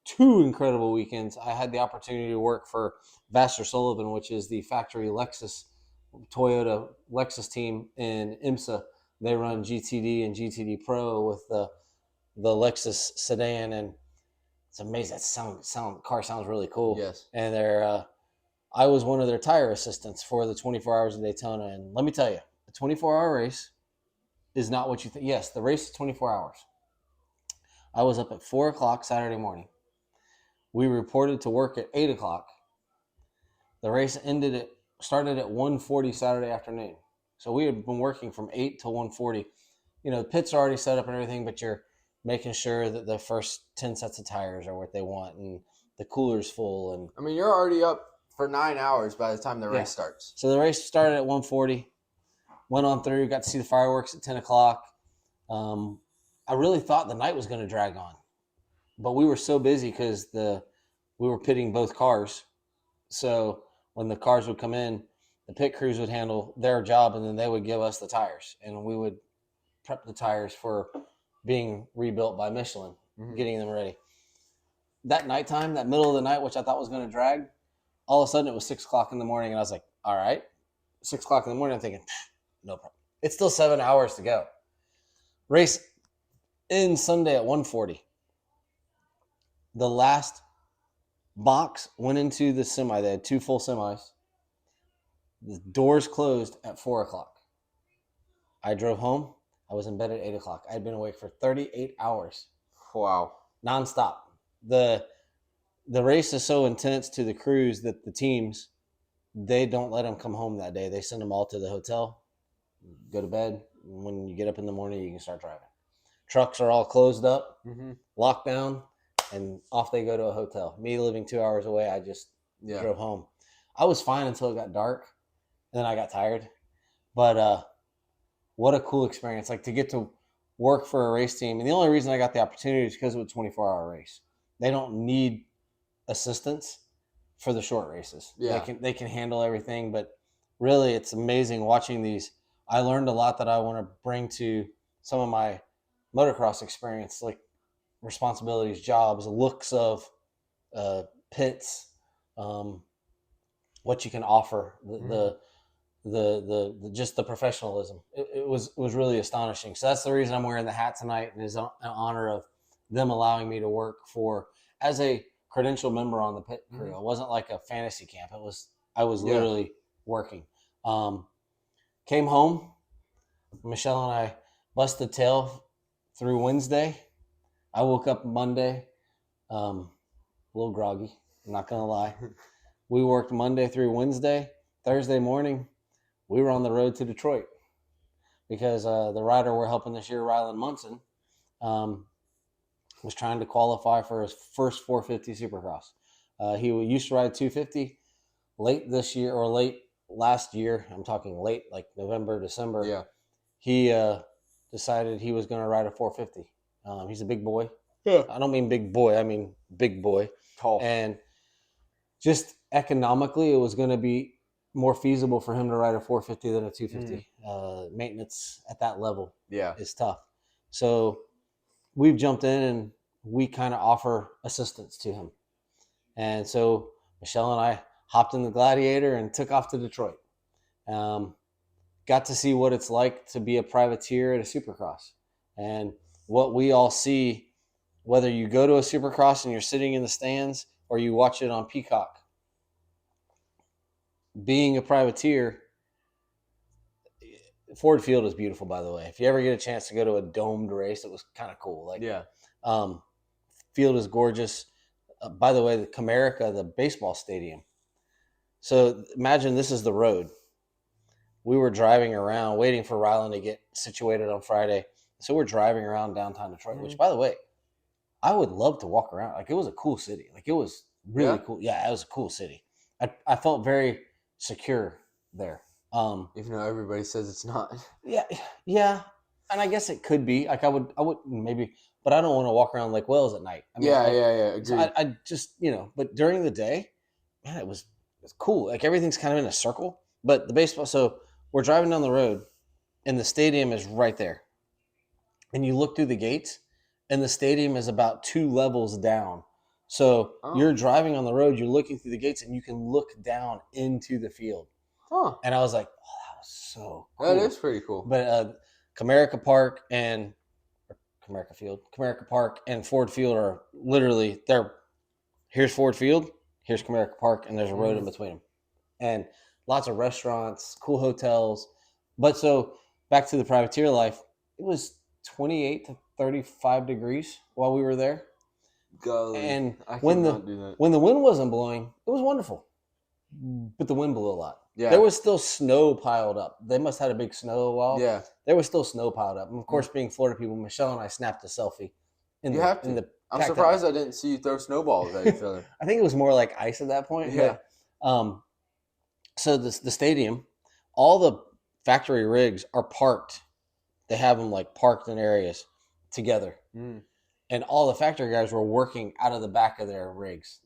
2 incredible weekends. I had the opportunity to work for Vassar Sullivan, which is the factory Toyota Lexus team in IMSA. They run GTD and GTD Pro with the Lexus sedan, and it's amazing. That car sounds really cool. Yes. And I was one of their tire assistants for the 24 Hours of Daytona. And let me tell you, a 24-hour race is not what you think. Yes, the race is 24 hours. I was up at 4 o'clock Saturday morning. We reported to work at 8 o'clock. The race started at 1:40 Saturday afternoon. So we had been working from 8 to 1:40. The pits are already set up and everything, but you're making sure that the first 10 sets of tires are what they want and the cooler's full. And I mean, you're already up for 9 hours by the time the race starts. So the race started at 1:40, went on through, got to see the fireworks at 10 o'clock. I really thought the night was going to drag on, but we were so busy because we were pitting both cars. So when the cars would come in, the pit crews would handle their job, and then they would give us the tires, and we would prep the tires for being rebuilt by Michelin, getting them ready. That nighttime, that middle of the night, which I thought was going to drag, all of a sudden it was 6 o'clock in the morning, and I was like, all right. 6 o'clock in the morning, I'm thinking, no problem. It's still 7 hours to go. Race ends Sunday at 1:40. The last box went into the semi. They had 2 full semis. The doors closed at 4 o'clock. I drove home. I was in bed at 8 o'clock. I had been awake for 38 hours. Wow. Nonstop. The race is so intense to the crews that the teams, they don't let them come home that day. They send them all to the hotel, go to bed. When you get up in the morning, you can start driving. Trucks are all closed up, locked down, and off they go to a hotel. Me living 2 hours away, I just drove home. I was fine until it got dark, and then I got tired. But what a cool experience. Like to get to work for a race team. And the only reason I got the opportunity is because it was a 24-hour race. They don't need assistance for the short races. Yeah. They can handle everything, but really it's amazing watching these. I learned a lot that I want to bring to some of my motocross experience, like responsibilities, jobs, looks of pits, what you can offer, the just the professionalism. It was really astonishing. So that's the reason I'm wearing the hat tonight, and is in honor of them allowing me to work as a credential member on the pit crew. It wasn't like a fantasy camp. I was Yeah. literally working. Came home. Michelle and I busted tail through Wednesday. I woke up Monday, a little groggy. I'm not gonna lie. We worked Monday through Wednesday. Thursday morning, we were on the road to Detroit because the rider we're helping this year, Rylan Munson, was trying to qualify for his first 450 Supercross. He used to ride 250. Late this year or late last year, I'm talking late, like November, December. Yeah. He decided he was going to ride a 450. He's a big boy. Yeah. I don't mean big boy. I mean big boy. Tall. And just economically, it was going to be more feasible for him to ride a 450 than a 250. Maintenance at that level is tough. So we've jumped in and we kind of offer assistance to him. And so Michelle and I hopped in the Gladiator and took off to Detroit. Got to see what it's like to be a privateer at a Supercross. And what we all see, whether you go to a Supercross and you're sitting in the stands or you watch it on Peacock, being a privateer, Ford Field is beautiful, by the way. If you ever get a chance to go to a domed race, it was kind of cool. Field is gorgeous. By the way, the Comerica, the baseball stadium. So imagine this is the road. We were driving around, waiting for Rylan to get situated on Friday. So we're driving around downtown Detroit, which, by the way, I would love to walk around. Like, it was a cool city. Like, it was really cool. Yeah, it was a cool city. I felt very secure there. Even though everybody says it's not. Yeah. And I guess it could be. Like, I would maybe, but I don't want to walk around Lake Wales at night. I mean, Agreed. So I just, but during the day, man, it was cool. Like, everything's kind of in a circle. But the baseball, so we're driving down the road, and the stadium is right there. And you look through the gates, and the stadium is about 2 levels down. So you're driving on the road, you're looking through the gates, and you can look down into the field. And I was like, oh, that was so cool. That is pretty cool. But Comerica Park and Ford Field are literally there. Here's Ford Field, here's Comerica Park, and there's a road in between them. And lots of restaurants, cool hotels. But so back to the privateer life, it was 28 to 35 degrees while we were there. Golly, and I when the do that. When the wind wasn't blowing, it was wonderful. But the wind blew a lot. Yeah. There was still snow piled up. They must have had a big snow a while. Yeah. There was still snow piled up. And of course, being Florida people, Michelle and I snapped a selfie. I'm surprised I didn't see you throw snowballs at each other. I think it was more like ice at that point. Yeah. But, so the stadium, all the factory rigs are parked. They have them like parked in areas together. And all the factory guys were working out of the back of their rigs.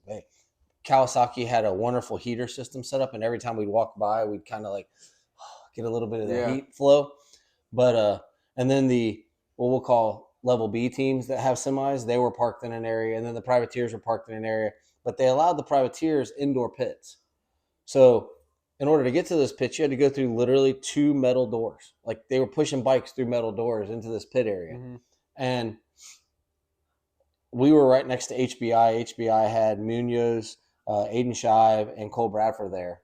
Kawasaki had a wonderful heater system set up, and every time we'd walk by, we'd kind of like get a little bit of the heat flow. But and then what we'll call level B teams that have semis, they were parked in an area, and then the privateers were parked in an area. But they allowed the privateers indoor pits. So in order to get to those pits, you had to go through literally 2 metal doors. Like, they were pushing bikes through metal doors into this pit area. And we were right next to HBI. HBI had Munoz, Aiden Shive, and Cole Bradford there.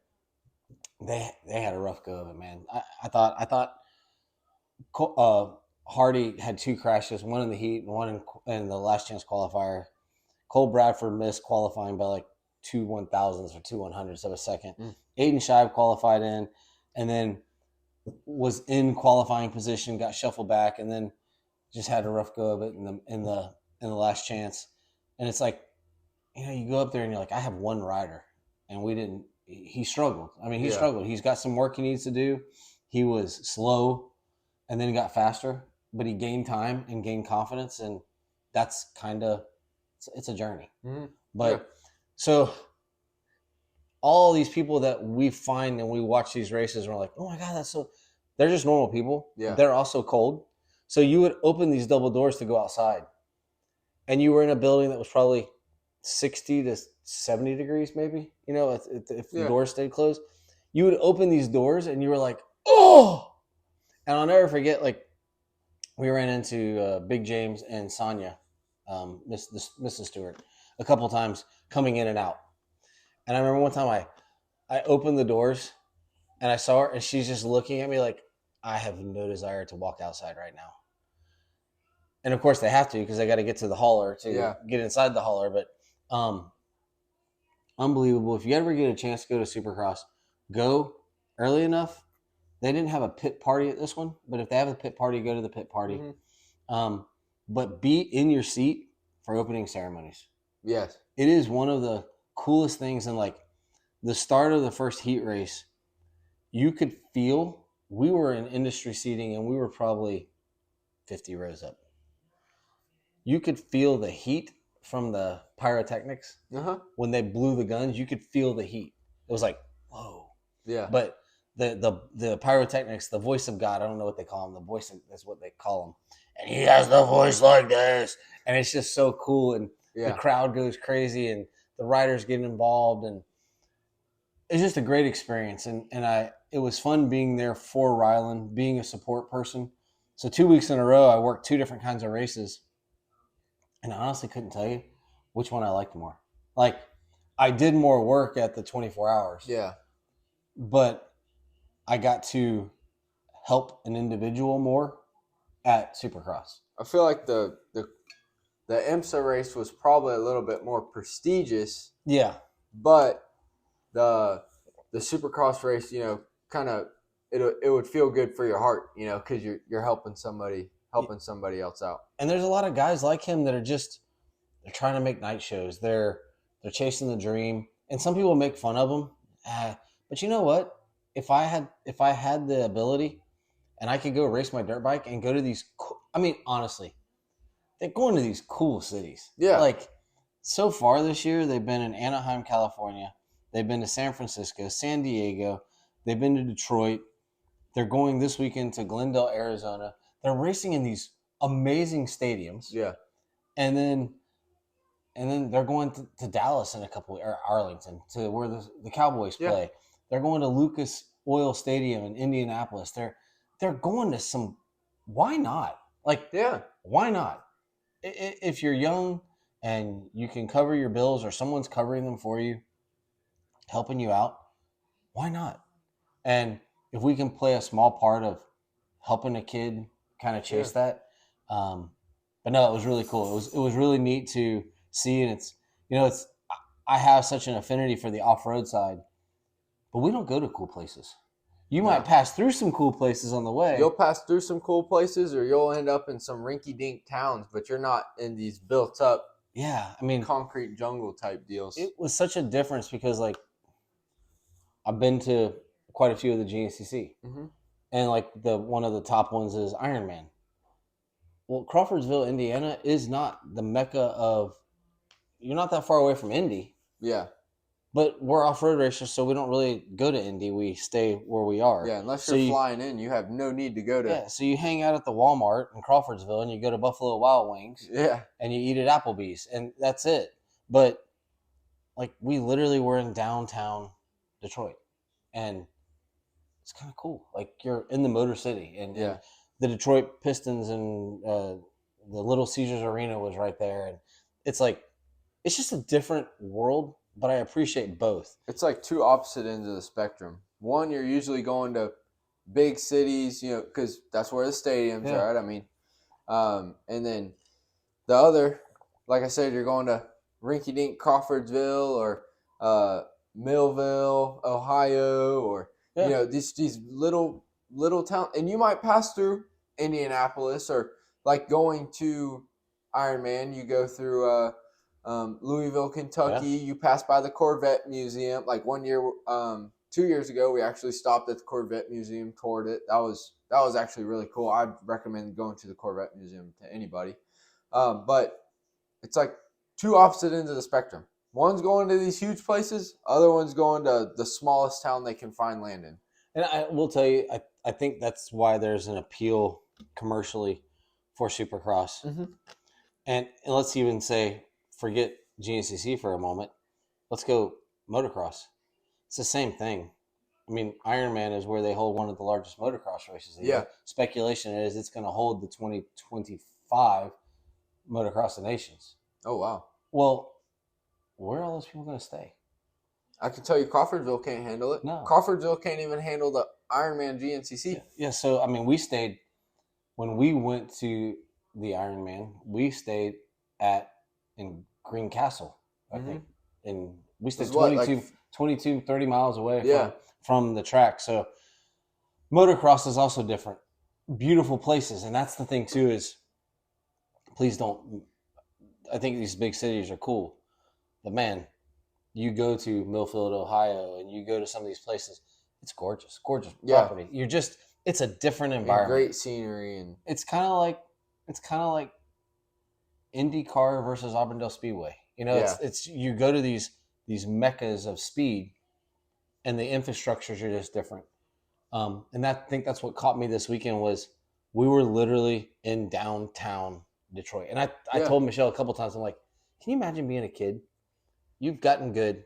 They had a rough go of it, man. I thought Hardy had 2 crashes, one in the heat and one in the last chance qualifier. Cole Bradford missed qualifying by like 2 1,000ths or 2 100ths of a second. Aiden Shive qualified in, and then was in qualifying position, got shuffled back, and then just had a rough go of it in the last chance. And it's like, you go up there and you're like, I have one rider, and he struggled. I mean, he struggled. He's got some work he needs to do. He was slow, and then he got faster, but he gained time and gained confidence, and that's kind of, it's a journey. But so all these people that we find and we watch these races, and we're like, oh my God, they're just normal people. They're also cold. So you would open these double doors to go outside, and you were in a building that was probably 60 to 70 degrees, maybe, if the doors stayed closed. You would open these doors and you were like, oh! And I'll never forget, like, we ran into Big James and Sonia, Mrs. Stewart, a couple times coming in and out. And I remember one time I opened the doors and I saw her, and she's just looking at me like, I have no desire to walk outside right now. And of course they have to because they got to get to the hauler to Yeah. get inside the hauler. But unbelievable. If you ever get a chance to go to Supercross, go early enough. They didn't have a pit party at this one, but if they have a pit party, go to the pit party. But be in your seat for opening ceremonies. Yes. It is one of the coolest things. And like the start of the first heat race, you could feel we were in industry seating and we were probably 50 rows up. You could feel the heat from the pyrotechnics. When they blew the guns, you could feel the heat. It was like, whoa. Yeah. But the pyrotechnics, the voice of God, I don't know what they call him. The voice of, that's what they call him. And he has the voice like this. And it's just so cool. And the crowd goes crazy and the riders get involved. And it's just a great experience. And it was fun being there for Ryland, being a support person. So 2 weeks in a row, I worked 2 different kinds of races. And I honestly couldn't tell you which one I liked more. Like, I did more work at the 24 hours. Yeah. But I got to help an individual more at Supercross. I feel like the IMSA race was probably a little bit more prestigious. Yeah. But the Supercross race, kind of it would feel good for your heart, because you're helping somebody else out. And there's a lot of guys like him that are just they're trying to make night shows. They're chasing the dream, and some people make fun of them. But you know what? If I had the ability, and I could go race my dirt bike and go to these, I mean, honestly, they're going to these cool cities. Yeah. Like so far this year, they've been in Anaheim, California. They've been to San Francisco, San Diego. They've been to Detroit. They're going this weekend to Glendale, Arizona. They're racing in these amazing stadiums. Yeah. And then they're going to Dallas in a couple, or Arlington, to where the Cowboys play. Yeah. They're going to Lucas Oil Stadium in Indianapolis. They're going to some. Why not? Like, Yeah. Why not? If you're young and you can cover your bills, or someone's covering them for you, helping you out, why not? And if we can play a small part of helping a kid kind of chase that, but no, it was really cool. It was really neat to see, and it's I have such an affinity for the off-road side, but we don't go to cool places. You might pass through some cool places on the way. You'll pass through some cool places, or you'll end up in some rinky-dink towns, but you're not in these built-up, concrete jungle type deals. It was such a difference because, like, I've been to quite a few of the GNCC, and like one of the top ones is Ironman. Well, Crawfordsville, Indiana, is not the mecca of. You're not that far away from Indy. Yeah. But we're off-road racers, so we don't really go to Indy. We stay where we are. Yeah, unless you're flying in, you have no need to go to. Yeah, so you hang out at the Walmart in Crawfordsville, and you go to Buffalo Wild Wings. Yeah. And you eat at Applebee's, and that's it. But, like, we literally were in downtown Detroit, and it's kind of cool. Like, you're in the Motor City, and the Detroit Pistons and the Little Caesars Arena was right there, and it's like, it's just a different world. But I appreciate both. It's like two opposite ends of the spectrum. One, you're usually going to big cities, because that's where the stadiums are at. I mean, and then the other, like I said, you're going to rinky-dink Crawfordsville or Millville, Ohio, or these little towns, and you might pass through Indianapolis, or like going to Ironman, you go through Louisville, Kentucky. You pass by the Corvette Museum. Like 1 year, 2 years ago, we actually stopped at the Corvette Museum, toured it. That was actually really cool. I'd recommend going to the Corvette Museum to anybody. But it's like two opposite ends of the spectrum. One's going to these huge places. Other one's going to the smallest town they can find land in. And I will tell you, I think that's why there's an appeal commercially for Supercross. And let's even say, forget GNCC for a moment. Let's go motocross. It's the same thing. I mean, Ironman is where they hold one of the largest motocross races. Speculation is it's going to hold the 2025 Motocross of Nations. Oh, wow. Well, where are all those people going to stay? I can tell you Crawfordsville can't handle it. No. Crawfordsville can't even handle the Ironman GNCC. Yeah, so, I mean, we stayed – when we went to the Ironman, we stayed in Green Castle, I think. And we stayed 22, 30 miles away from the track. So motocross is also different. Beautiful places. And that's the thing, too, is please don't – I think these big cities are cool. But, man, you go to Millfield, Ohio, and you go to some of these places, it's gorgeous property. You're just – it's a different environment. And great scenery. And it's kind of like IndyCar versus Auburndale Speedway. It's you go to these meccas of speed, and the infrastructures are just different. And I think that's what caught me this weekend was we were literally in downtown Detroit. And I told Michelle a couple times, I'm like, can you imagine being a kid? You've gotten good,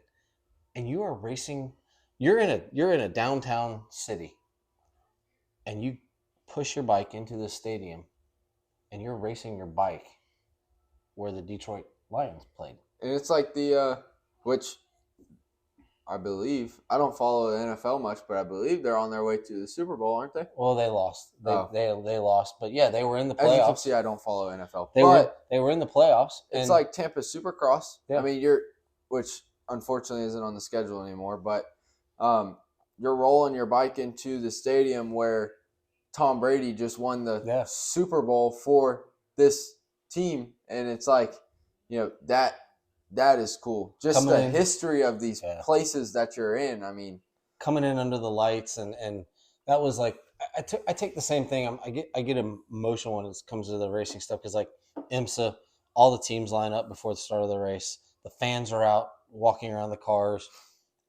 and you are racing. You're in a downtown city, and you push your bike into the stadium, and you're racing your bike where the Detroit Lions played. And it's like which I believe, I don't follow the NFL much, but I believe they're on their way to the Super Bowl, aren't they? Well, they lost. They lost. But, yeah, they were in the playoffs. As you can see, I don't follow NFL. They were in the playoffs. It's like Tampa Supercross. Yeah. I mean, which unfortunately isn't on the schedule anymore, but you're rolling your bike into the stadium where Tom Brady just won the Super Bowl for this team, and it's like, that is cool. Just the history of these places that you're in. I mean, coming in under the lights, and that was like I take the same thing. I get emotional when it comes to the racing stuff because like IMSA, all the teams line up before the start of the race. The fans are out walking around the cars.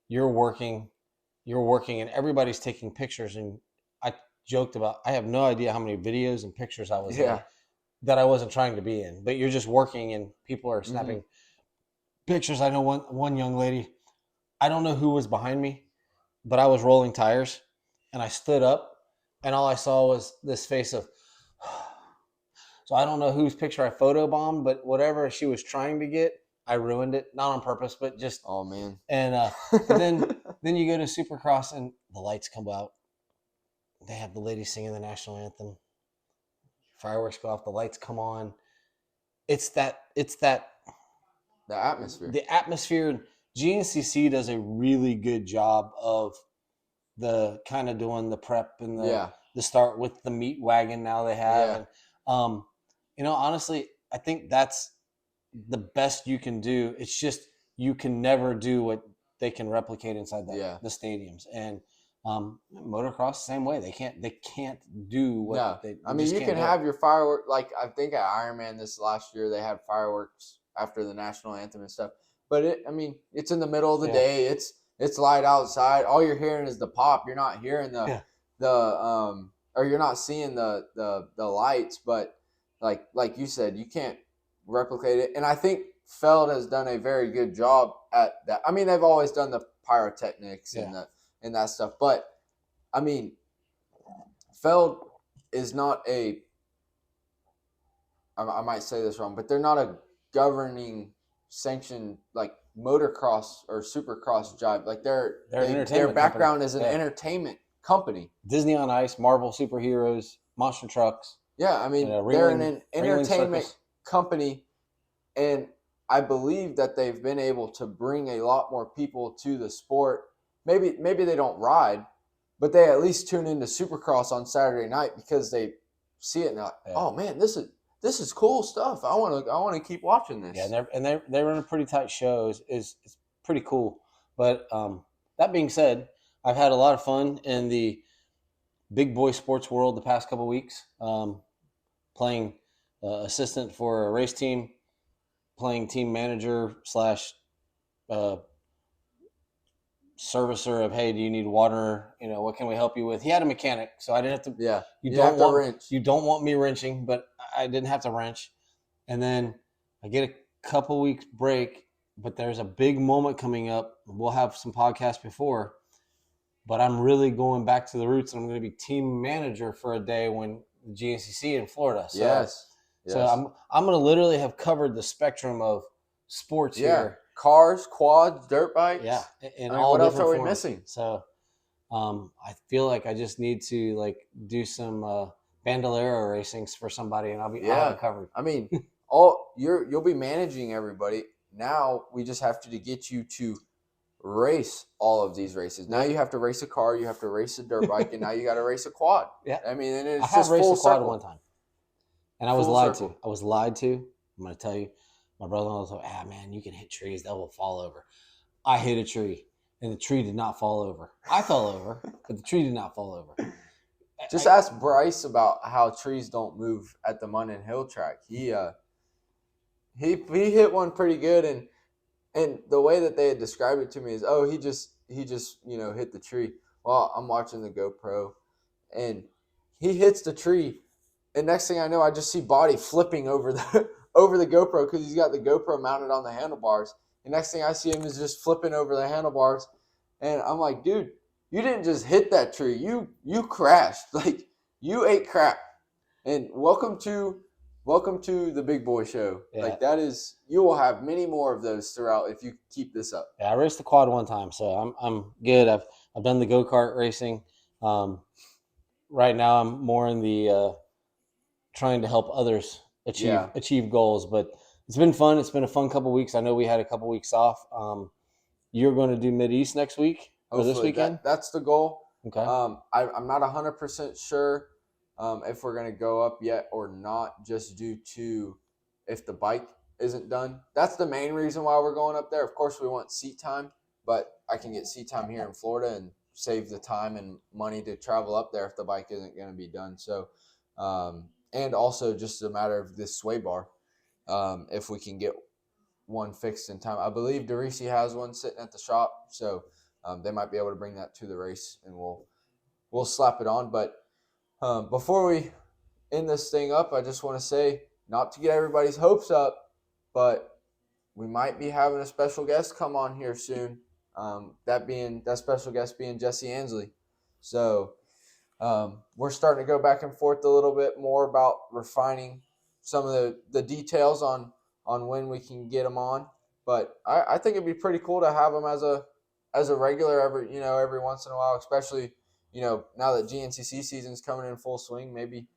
You're working, and everybody's taking pictures. And I joked about I have no idea how many videos and pictures I was in that I wasn't trying to be in. But you're just working, and people are snapping pictures. I know one young lady. I don't know who was behind me, but I was rolling tires, and I stood up, and all I saw was this face of. So I don't know whose picture I photobombed, but whatever she was trying to get, I ruined it, not on purpose, but just. Oh man! And then you go to Supercross and the lights come out. They have the ladies singing the national anthem. Fireworks go off. The lights come on. It's that. The atmosphere. The atmosphere. GNCC does a really good job of the kind of doing the prep and the start with the meat wagon now they have. Yeah. And honestly, I think that's the best you can do. It's just you can never do what they can replicate inside the stadiums. And motocross, same way. They can't do what they. I mean, you can have your fireworks. Like I think at Ironman this last year, they had fireworks after the national anthem and stuff. But it's in the middle of the day. It's light outside. All you're hearing is the pop. You're not hearing or you're not seeing the lights. But like you said, you can't replicate it. And I think Feld has done a very good job at that. I mean, they've always done the pyrotechnics and that stuff. But I mean, Feld is not I might say this wrong, but they're not a governing sanction like motocross or supercross jive. Like their background is an entertainment company. Disney on Ice, Marvel superheroes, monster trucks. Yeah, I mean they're an entertainment company, and I believe that they've been able to bring a lot more people to the sport. Maybe they don't ride, but they at least tune into Supercross on Saturday night because they see it and they're like, oh man, this is cool stuff. I want to keep watching this. Yeah, and they run a pretty tight show. It's pretty cool. But that being said, I've had a lot of fun in the big boy sports world the past couple of weeks. Playing assistant for a race team, playing team manager / servicer of, hey, do you need water? What can we help you with? He had a mechanic, so I didn't have to. Yeah, you don't want me wrenching, but I didn't have to wrench. And then I get a couple weeks break, but there's a big moment coming up. We'll have some podcasts before, but I'm really going back to the roots, and I'm going to be team manager for a day when the GNCC in Florida. So, yes. So I'm going to literally have covered the spectrum of sports here. cars, quads, dirt bikes. Yeah, in I mean, all what else different are we forms. missing? So I feel like I just need to like do some bandolero racings for somebody, and I'll have it covered. I mean, you'll be managing everybody. Now we just have to get you to race all of these races. Now you have to race a car, you have to race a dirt bike, and now you got to race a quad. Yeah, I mean, and it's I have just raced full a quad circle. one time, and I was lied to. I was lied to. I'm going to tell you, my brother-in-law was like, man, you can hit trees, they will fall over. I hit a tree, and the tree did not fall over. I fell over, but the tree did not fall over. Just ask Bryce about how trees don't move at the Munnon Hill track. He hit one pretty good, and the way that they had described it to me is, he just hit the tree. Well, I'm watching the GoPro, and he hits the tree, and next thing I know, I just see body flipping over the over the GoPro because he's got the GoPro mounted on the handlebars. And next thing I see him is just flipping over the handlebars, and I'm like, dude, you didn't just hit that tree, you crashed, like you ate crap. And welcome to the Big Boy Show. Yeah. Like you will have many more of those throughout if you keep this up. Yeah, I raced the quad one time, so I'm good. I've done the go-kart racing. Right now I'm more in the trying to help others achieve goals, but it's been fun. It's been a fun couple weeks. I know we had a couple weeks off. You're going to do Mid-East next week or this weekend? That's the goal. Okay. I'm not 100% sure if we're going to go up yet or not, just due to if the bike isn't done. That's the main reason why we're going up there. Of course, we want seat time, but I can get seat time here in Florida and save the time and money to travel up there if the bike isn't going to be done. So, and also just a matter of this sway bar, if we can get one fixed in time. I believe DeRisi has one sitting at the shop, so they might be able to bring that to the race, and we'll slap it on. But before we end this thing up, I just want to say, not to get everybody's hopes up, but we might be having a special guest come on here soon. That special guest being Jesse Ansley. So we're starting to go back and forth a little bit more about refining some of the details on when we can get him on. But I think it'd be pretty cool to have him as a regular every once in a while, especially now that GNCC season's coming in full swing. Maybe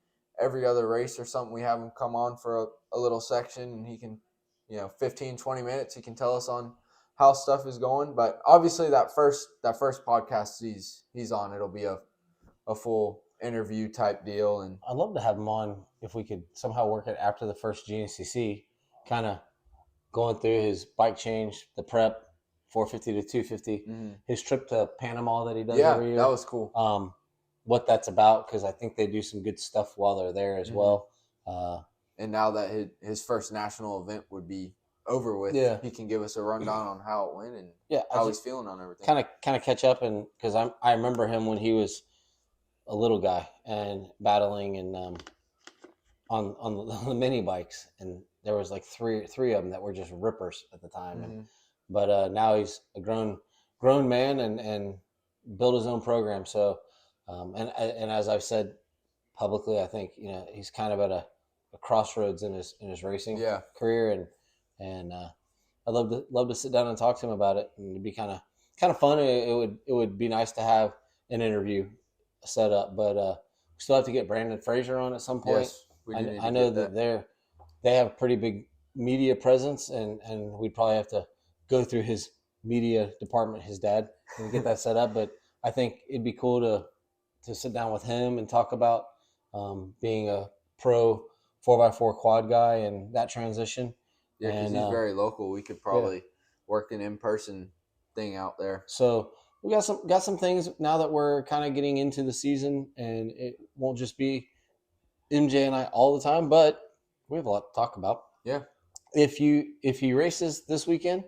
every other race or something, we have him come on for a little section, and he can 15-20 minutes he can tell us on how stuff is going. But obviously that first podcast he's on, it'll be a full interview type deal. And I'd love to have him on if we could somehow work it after the first GNCC, kind of going through his bike change, the prep, 450 to 250, his trip to Panama that he does every year. That was cool. What that's about, because I think they do some good stuff while they're there as well. And now that his first national event would be over with, he can give us a rundown on how it went and how he's feeling on everything. Kind of catch up, and because I remember him when he was a little guy and battling and on the mini bikes, and there was like three of them that were just rippers at the time. But now he's a grown man and built his own program. So and as I've said publicly, I think he's kind of at a crossroads in his racing career, and I'd love to sit down and talk to him about it, and it'd be kind of fun. It would be nice to have an interview set up, but we still have to get Brandon Fraser on at some point. Yes, I know that they have a pretty big media presence, and we'd probably have to go through his media department, his dad, and get that set up. But I think it'd be cool to sit down with him and talk about being a pro 4x4 quad guy and that transition. Yeah, because he's very local. We could probably work an in-person thing out there. So we got some things now that we're kind of getting into the season, and it won't just be MJ and I all the time, but we have a lot to talk about. Yeah. If he races this weekend,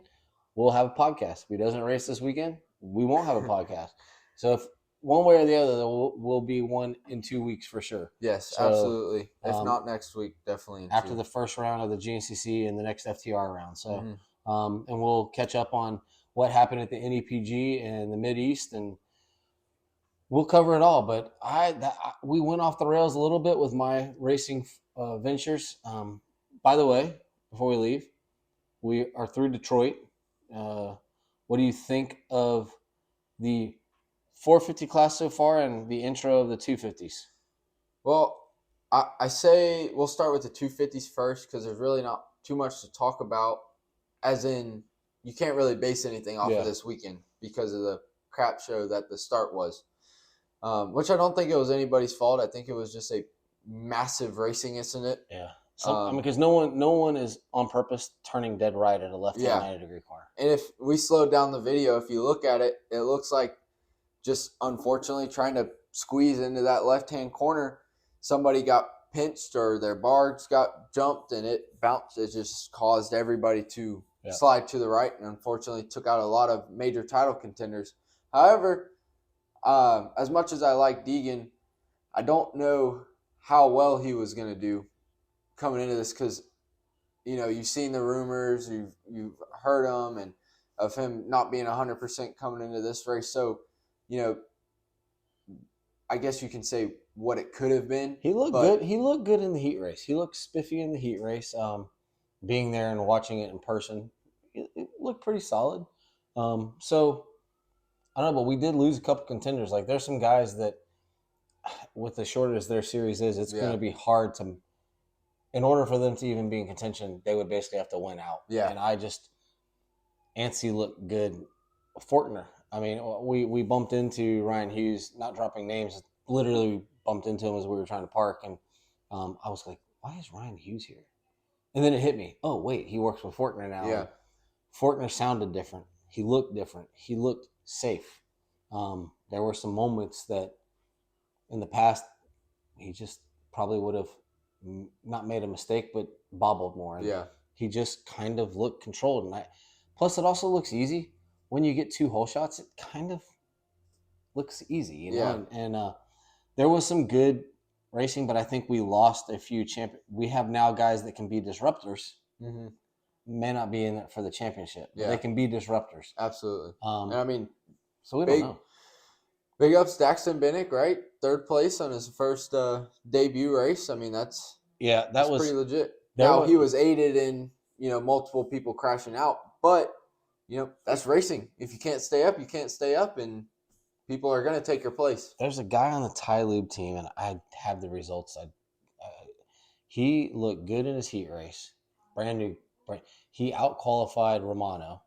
we'll have a podcast. If he doesn't race this weekend, we won't have a podcast. So if one way or the other, there will be one in 2 weeks for sure. Yes, so, absolutely. If not next week, definitely after the first round of the GNCC and the next FTR round. So, and we'll catch up on what happened at the NEPG and the Mid-East, and we'll cover it all. But we went off the rails a little bit with my racing ventures. By the way, before we leave, we are through Detroit. What do you think of the 450 class so far and the intro of the 250s? Well, I say we'll start with the 250s first because there's really not too much to talk about. As in, you can't really base anything off of Yeah. this weekend because of the crap show that the start was, which I don't think it was anybody's fault. I think it was just a massive racing incident. Yeah. I mean, because no one is on purpose turning dead right at a left-hand Yeah. 90-degree corner. And if we slowed down the video, if you look at it, it looks like just unfortunately trying to squeeze into that left-hand corner, somebody got pinched or their bars got jumped and it bounced. It just caused everybody to slide to the right and unfortunately took out a lot of major title contenders. However, as much as I like Deegan, I don't know how well he was going to do coming into this because, you know, you've seen the rumors, you've heard them, and of him not being 100% coming into this race. So, you know, I guess you can say what it could have been. He looked good. He looked good in the heat race. He looked spiffy in the heat race. Being there and watching it in person, it looked pretty solid. So I don't know, but we did lose a couple contenders. Like there's some guys that, with as short as their series is, it's going to be hard to. In order for them to even be in contention, they would basically have to win out. Yeah. And Anstey looked good. Fortner. I mean, we bumped into Ryan Hughes, not dropping names, literally bumped into him as we were trying to park. And I was like, why is Ryan Hughes here? And then it hit me. Oh, wait, he works with Fortner now. Yeah. Fortner sounded different. He looked different. He looked safe. There were some moments that in the past he just probably would have not made a mistake, but bobbled more. And he just kind of looked controlled. And plus, it also looks easy. When you get 2 hole shots, it kind of looks easy, you know? Yeah. And there was some good racing, but I think we lost a few We have now guys that can be disruptors. Mm-hmm. May not be in it for the championship, but Yeah. they can be disruptors. Absolutely. And I mean, so we don't know. Big ups Daxton Bennick, right? 3rd place on his first debut race. I mean, that's pretty legit. Now he was aided in, you know, multiple people crashing out, but you know, that's racing. If you can't stay up, you can't stay up, and people are going to take your place. There's a guy on the Ty Lube team, and I have the results. He looked good in his heat race. Brand new. He out-qualified Romano,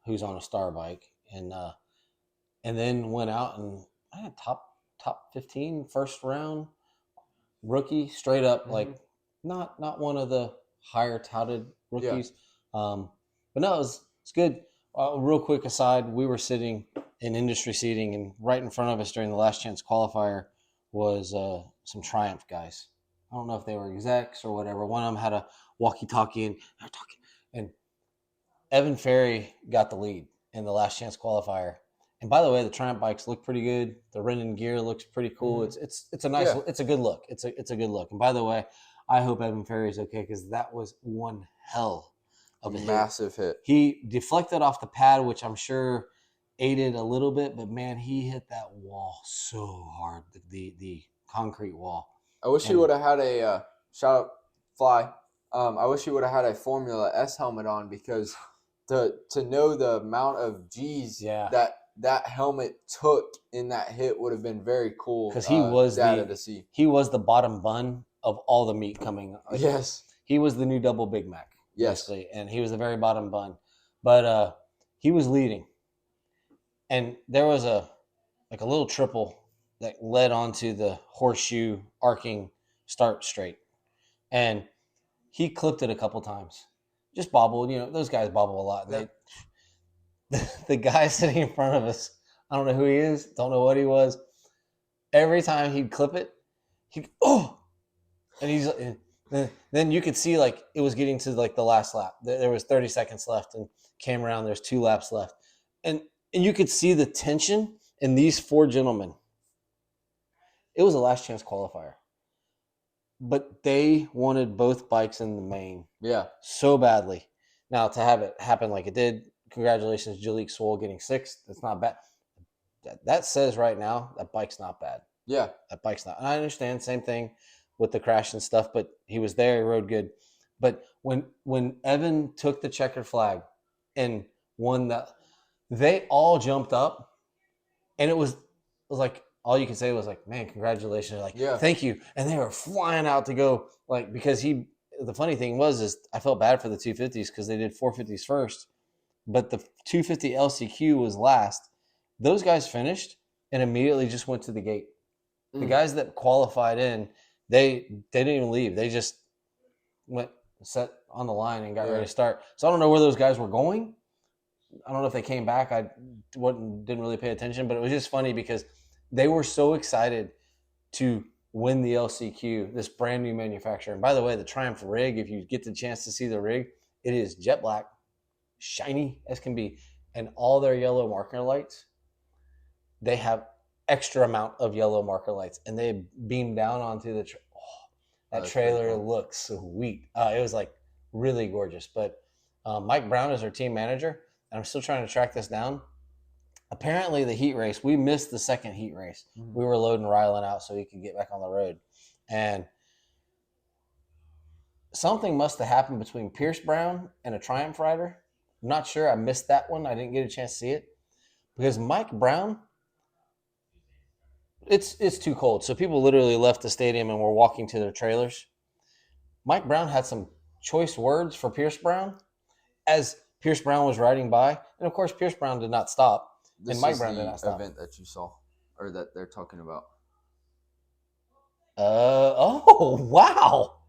who's on a star bike, and then went out and top 15 first round rookie, straight up, like not one of the higher touted rookies. But no, it's good. Real quick aside, we were sitting in industry seating, and right in front of us during the last chance qualifier was some Triumph guys. I don't know if they were execs or whatever. One of them had a walkie-talkie, and they're talking. And Evan Ferry got the lead in the last chance qualifier. And by the way, the Triumph bikes look pretty good. The Renan gear looks pretty cool. Mm-hmm. It's a nice, it's a good look. It's a good look. And by the way, I hope Evan Ferry is okay because that was one hell of a massive hit. He deflected off the pad, which I'm sure aided a little bit, but man, he hit that wall so hard, the concrete wall. I wish he would have had a shout out Fly. I wish he would have had a Formula S helmet on because to know the amount of G's that helmet took in that hit would have been very cool. Because he was to see. He was the bottom bun of all the meat coming. Yes, he was the new double Big Mac. Yes, basically, and he was the very bottom bun, but he was leading, and there was a little triple that led onto the horseshoe arcing start straight, and he clipped it a couple times, just bobbled. You know, those guys bobble a lot. Yeah. The guy sitting in front of us, I don't know who he is, don't know what he was. Every time he'd clip it, and then you could see like it was getting to like the last lap. There was 30 seconds left, and came around. There's 2 laps left, and you could see the tension in these 4 gentlemen. It was a last chance qualifier, but they wanted both bikes in the main, so badly. Now to have it happen like it did, congratulations, Jalik Swole getting 6th. That's not bad. That says right now that bike's not bad. Yeah, that bike's not. And I understand, same thing with the crash and stuff, but he was there, he rode good. But when Evan took the checkered flag and won that. They all jumped up, and it was like all you could say was like, "Man, congratulations!" Like, Yeah. thank you. And they were flying out to go like because he. The funny thing is I felt bad for the 250s because they did 450s first, but the 250 LCQ was last. Those guys finished and immediately just went to the gate. The guys that qualified in, they didn't even leave. They just went set on the line and got ready to start. So I don't know where those guys were going. I don't know if they came back. I didn't really pay attention, but it was just funny because they were so excited to win the LCQ, this brand new manufacturer. And by the way, the Triumph rig, if you get the chance to see the rig, it is jet black, shiny as can be, and all their yellow marker lights, they have extra amount of yellow marker lights, and they beam down onto the that trailer cool. Looks sweet. It was like really gorgeous. But Mike Brown is our team manager, and I'm still trying to track this down. Apparently, the heat race, we missed the second heat race. Mm-hmm. We were loading Rylan out so he could get back on the road. And something must have happened between Pierce Brown and a Triumph rider. I'm not sure. I missed that one. I didn't get a chance to see it. Because Mike Brown, it's too cold. So people literally left the stadium and were walking to their trailers. Mike Brown had some choice words for Pierce Brown as Pierce Brown was riding by. And, of course, Pierce Brown did not stop. This and Mike is Brown the did not stop. event that you saw or that they're talking about. Oh, wow.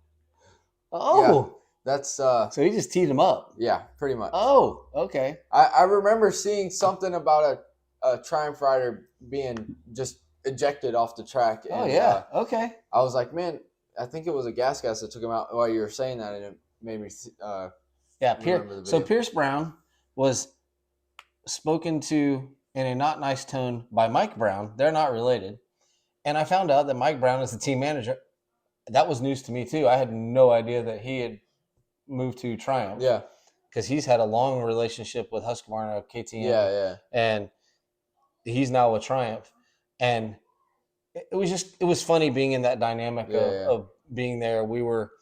Oh. Yeah, that's so he just teed him up. Yeah, pretty much. Oh, okay. I remember seeing something about a Triumph rider being just ejected off the track. And, oh, yeah. Okay. I was like, man, I think it was a gas that took him out while you were saying that, and it made me so Pierce Brown was spoken to in a not nice tone by Mike Brown. They're not related. And I found out that Mike Brown is the team manager. That was news to me, too. I had no idea that he had moved to Triumph. Yeah. Because he's had a long relationship with Husqvarna, KTM. Yeah. And he's now with Triumph. And it was funny being in that dynamic of being there. We were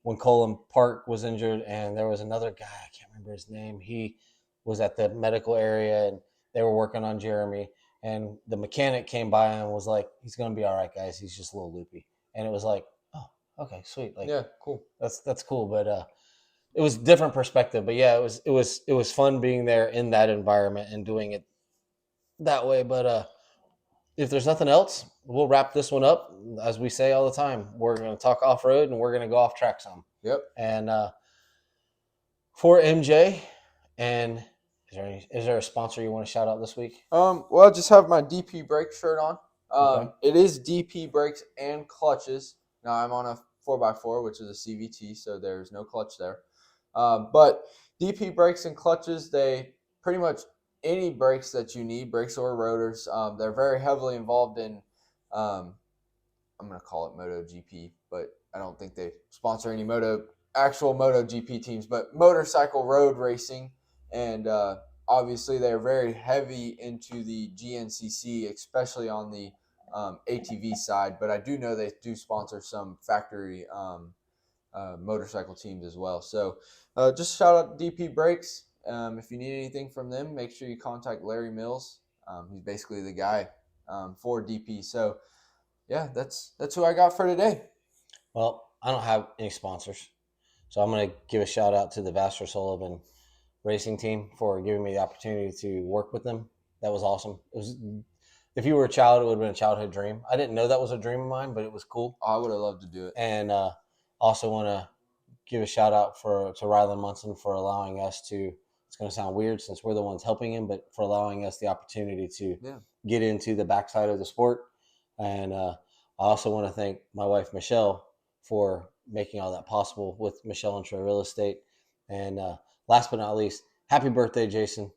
when Colin Park was injured, and there was another guy, I can't remember his name. He was at the medical area, and they were working on Jeremy. And the mechanic came by and was like, "He's going to be all right, guys. He's just a little loopy." And it was like, "Oh, okay, sweet. Like, yeah, cool. That's cool." But it was a different perspective. But yeah, it was fun being there in that environment and doing it that way. But if there's nothing else, we'll wrap this one up. As we say all the time, we're going to talk off road and we're going to go off track some. Yep. And for MJ, and is there a sponsor you want to shout out this week? Well, I just have my DP brake shirt on. Okay. It is DP brakes and clutches. Now I'm on a 4x4, which is a CVT, so there's no clutch there. But DP brakes and clutches, they pretty much any brakes that you need, brakes or rotors. They're very heavily involved in, I'm going to call it MotoGP, but I don't think they sponsor any actual MotoGP teams, but motorcycle road racing. And obviously they're very heavy into the GNCC, especially on the ATV side. But I do know they do sponsor some factory motorcycle teams as well. So just shout out DP Brakes. If you need anything from them, make sure you contact Larry Mills. He's basically the guy for DP. So, yeah, that's who I got for today. Well, I don't have any sponsors. So I'm going to give a shout out to the Vassar Sullivan racing team for giving me the opportunity to work with them. That was awesome. It was, if you were a child, it would have been a childhood dream. I didn't know that was a dream of mine, but it was cool. I would have loved to do it. And also want to give a shout out to Rylan Munson for allowing us to, it's going to sound weird since we're the ones helping him, but for allowing us the opportunity to get into the backside of the sport. And I also want to thank my wife, Michelle, for making all that possible with Michelle and Trey Real Estate. And last but not least, happy birthday, Jason.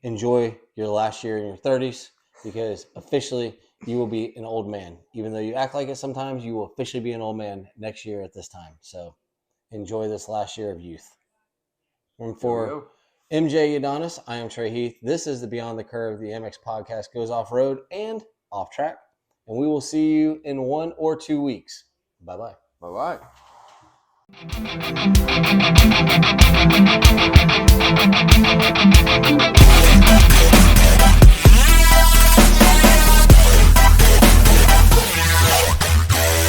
Enjoy your last year in your 30s because officially you will be an old man. Even though you act like it sometimes, you will officially be an old man next year at this time. So enjoy this last year of youth. And for MJ Adonis, I am Trey Heath. This is the Beyond the Curve, the MX podcast goes off-road and off-track. And we will see you in 1 or 2 weeks. Bye-bye. Bye-bye.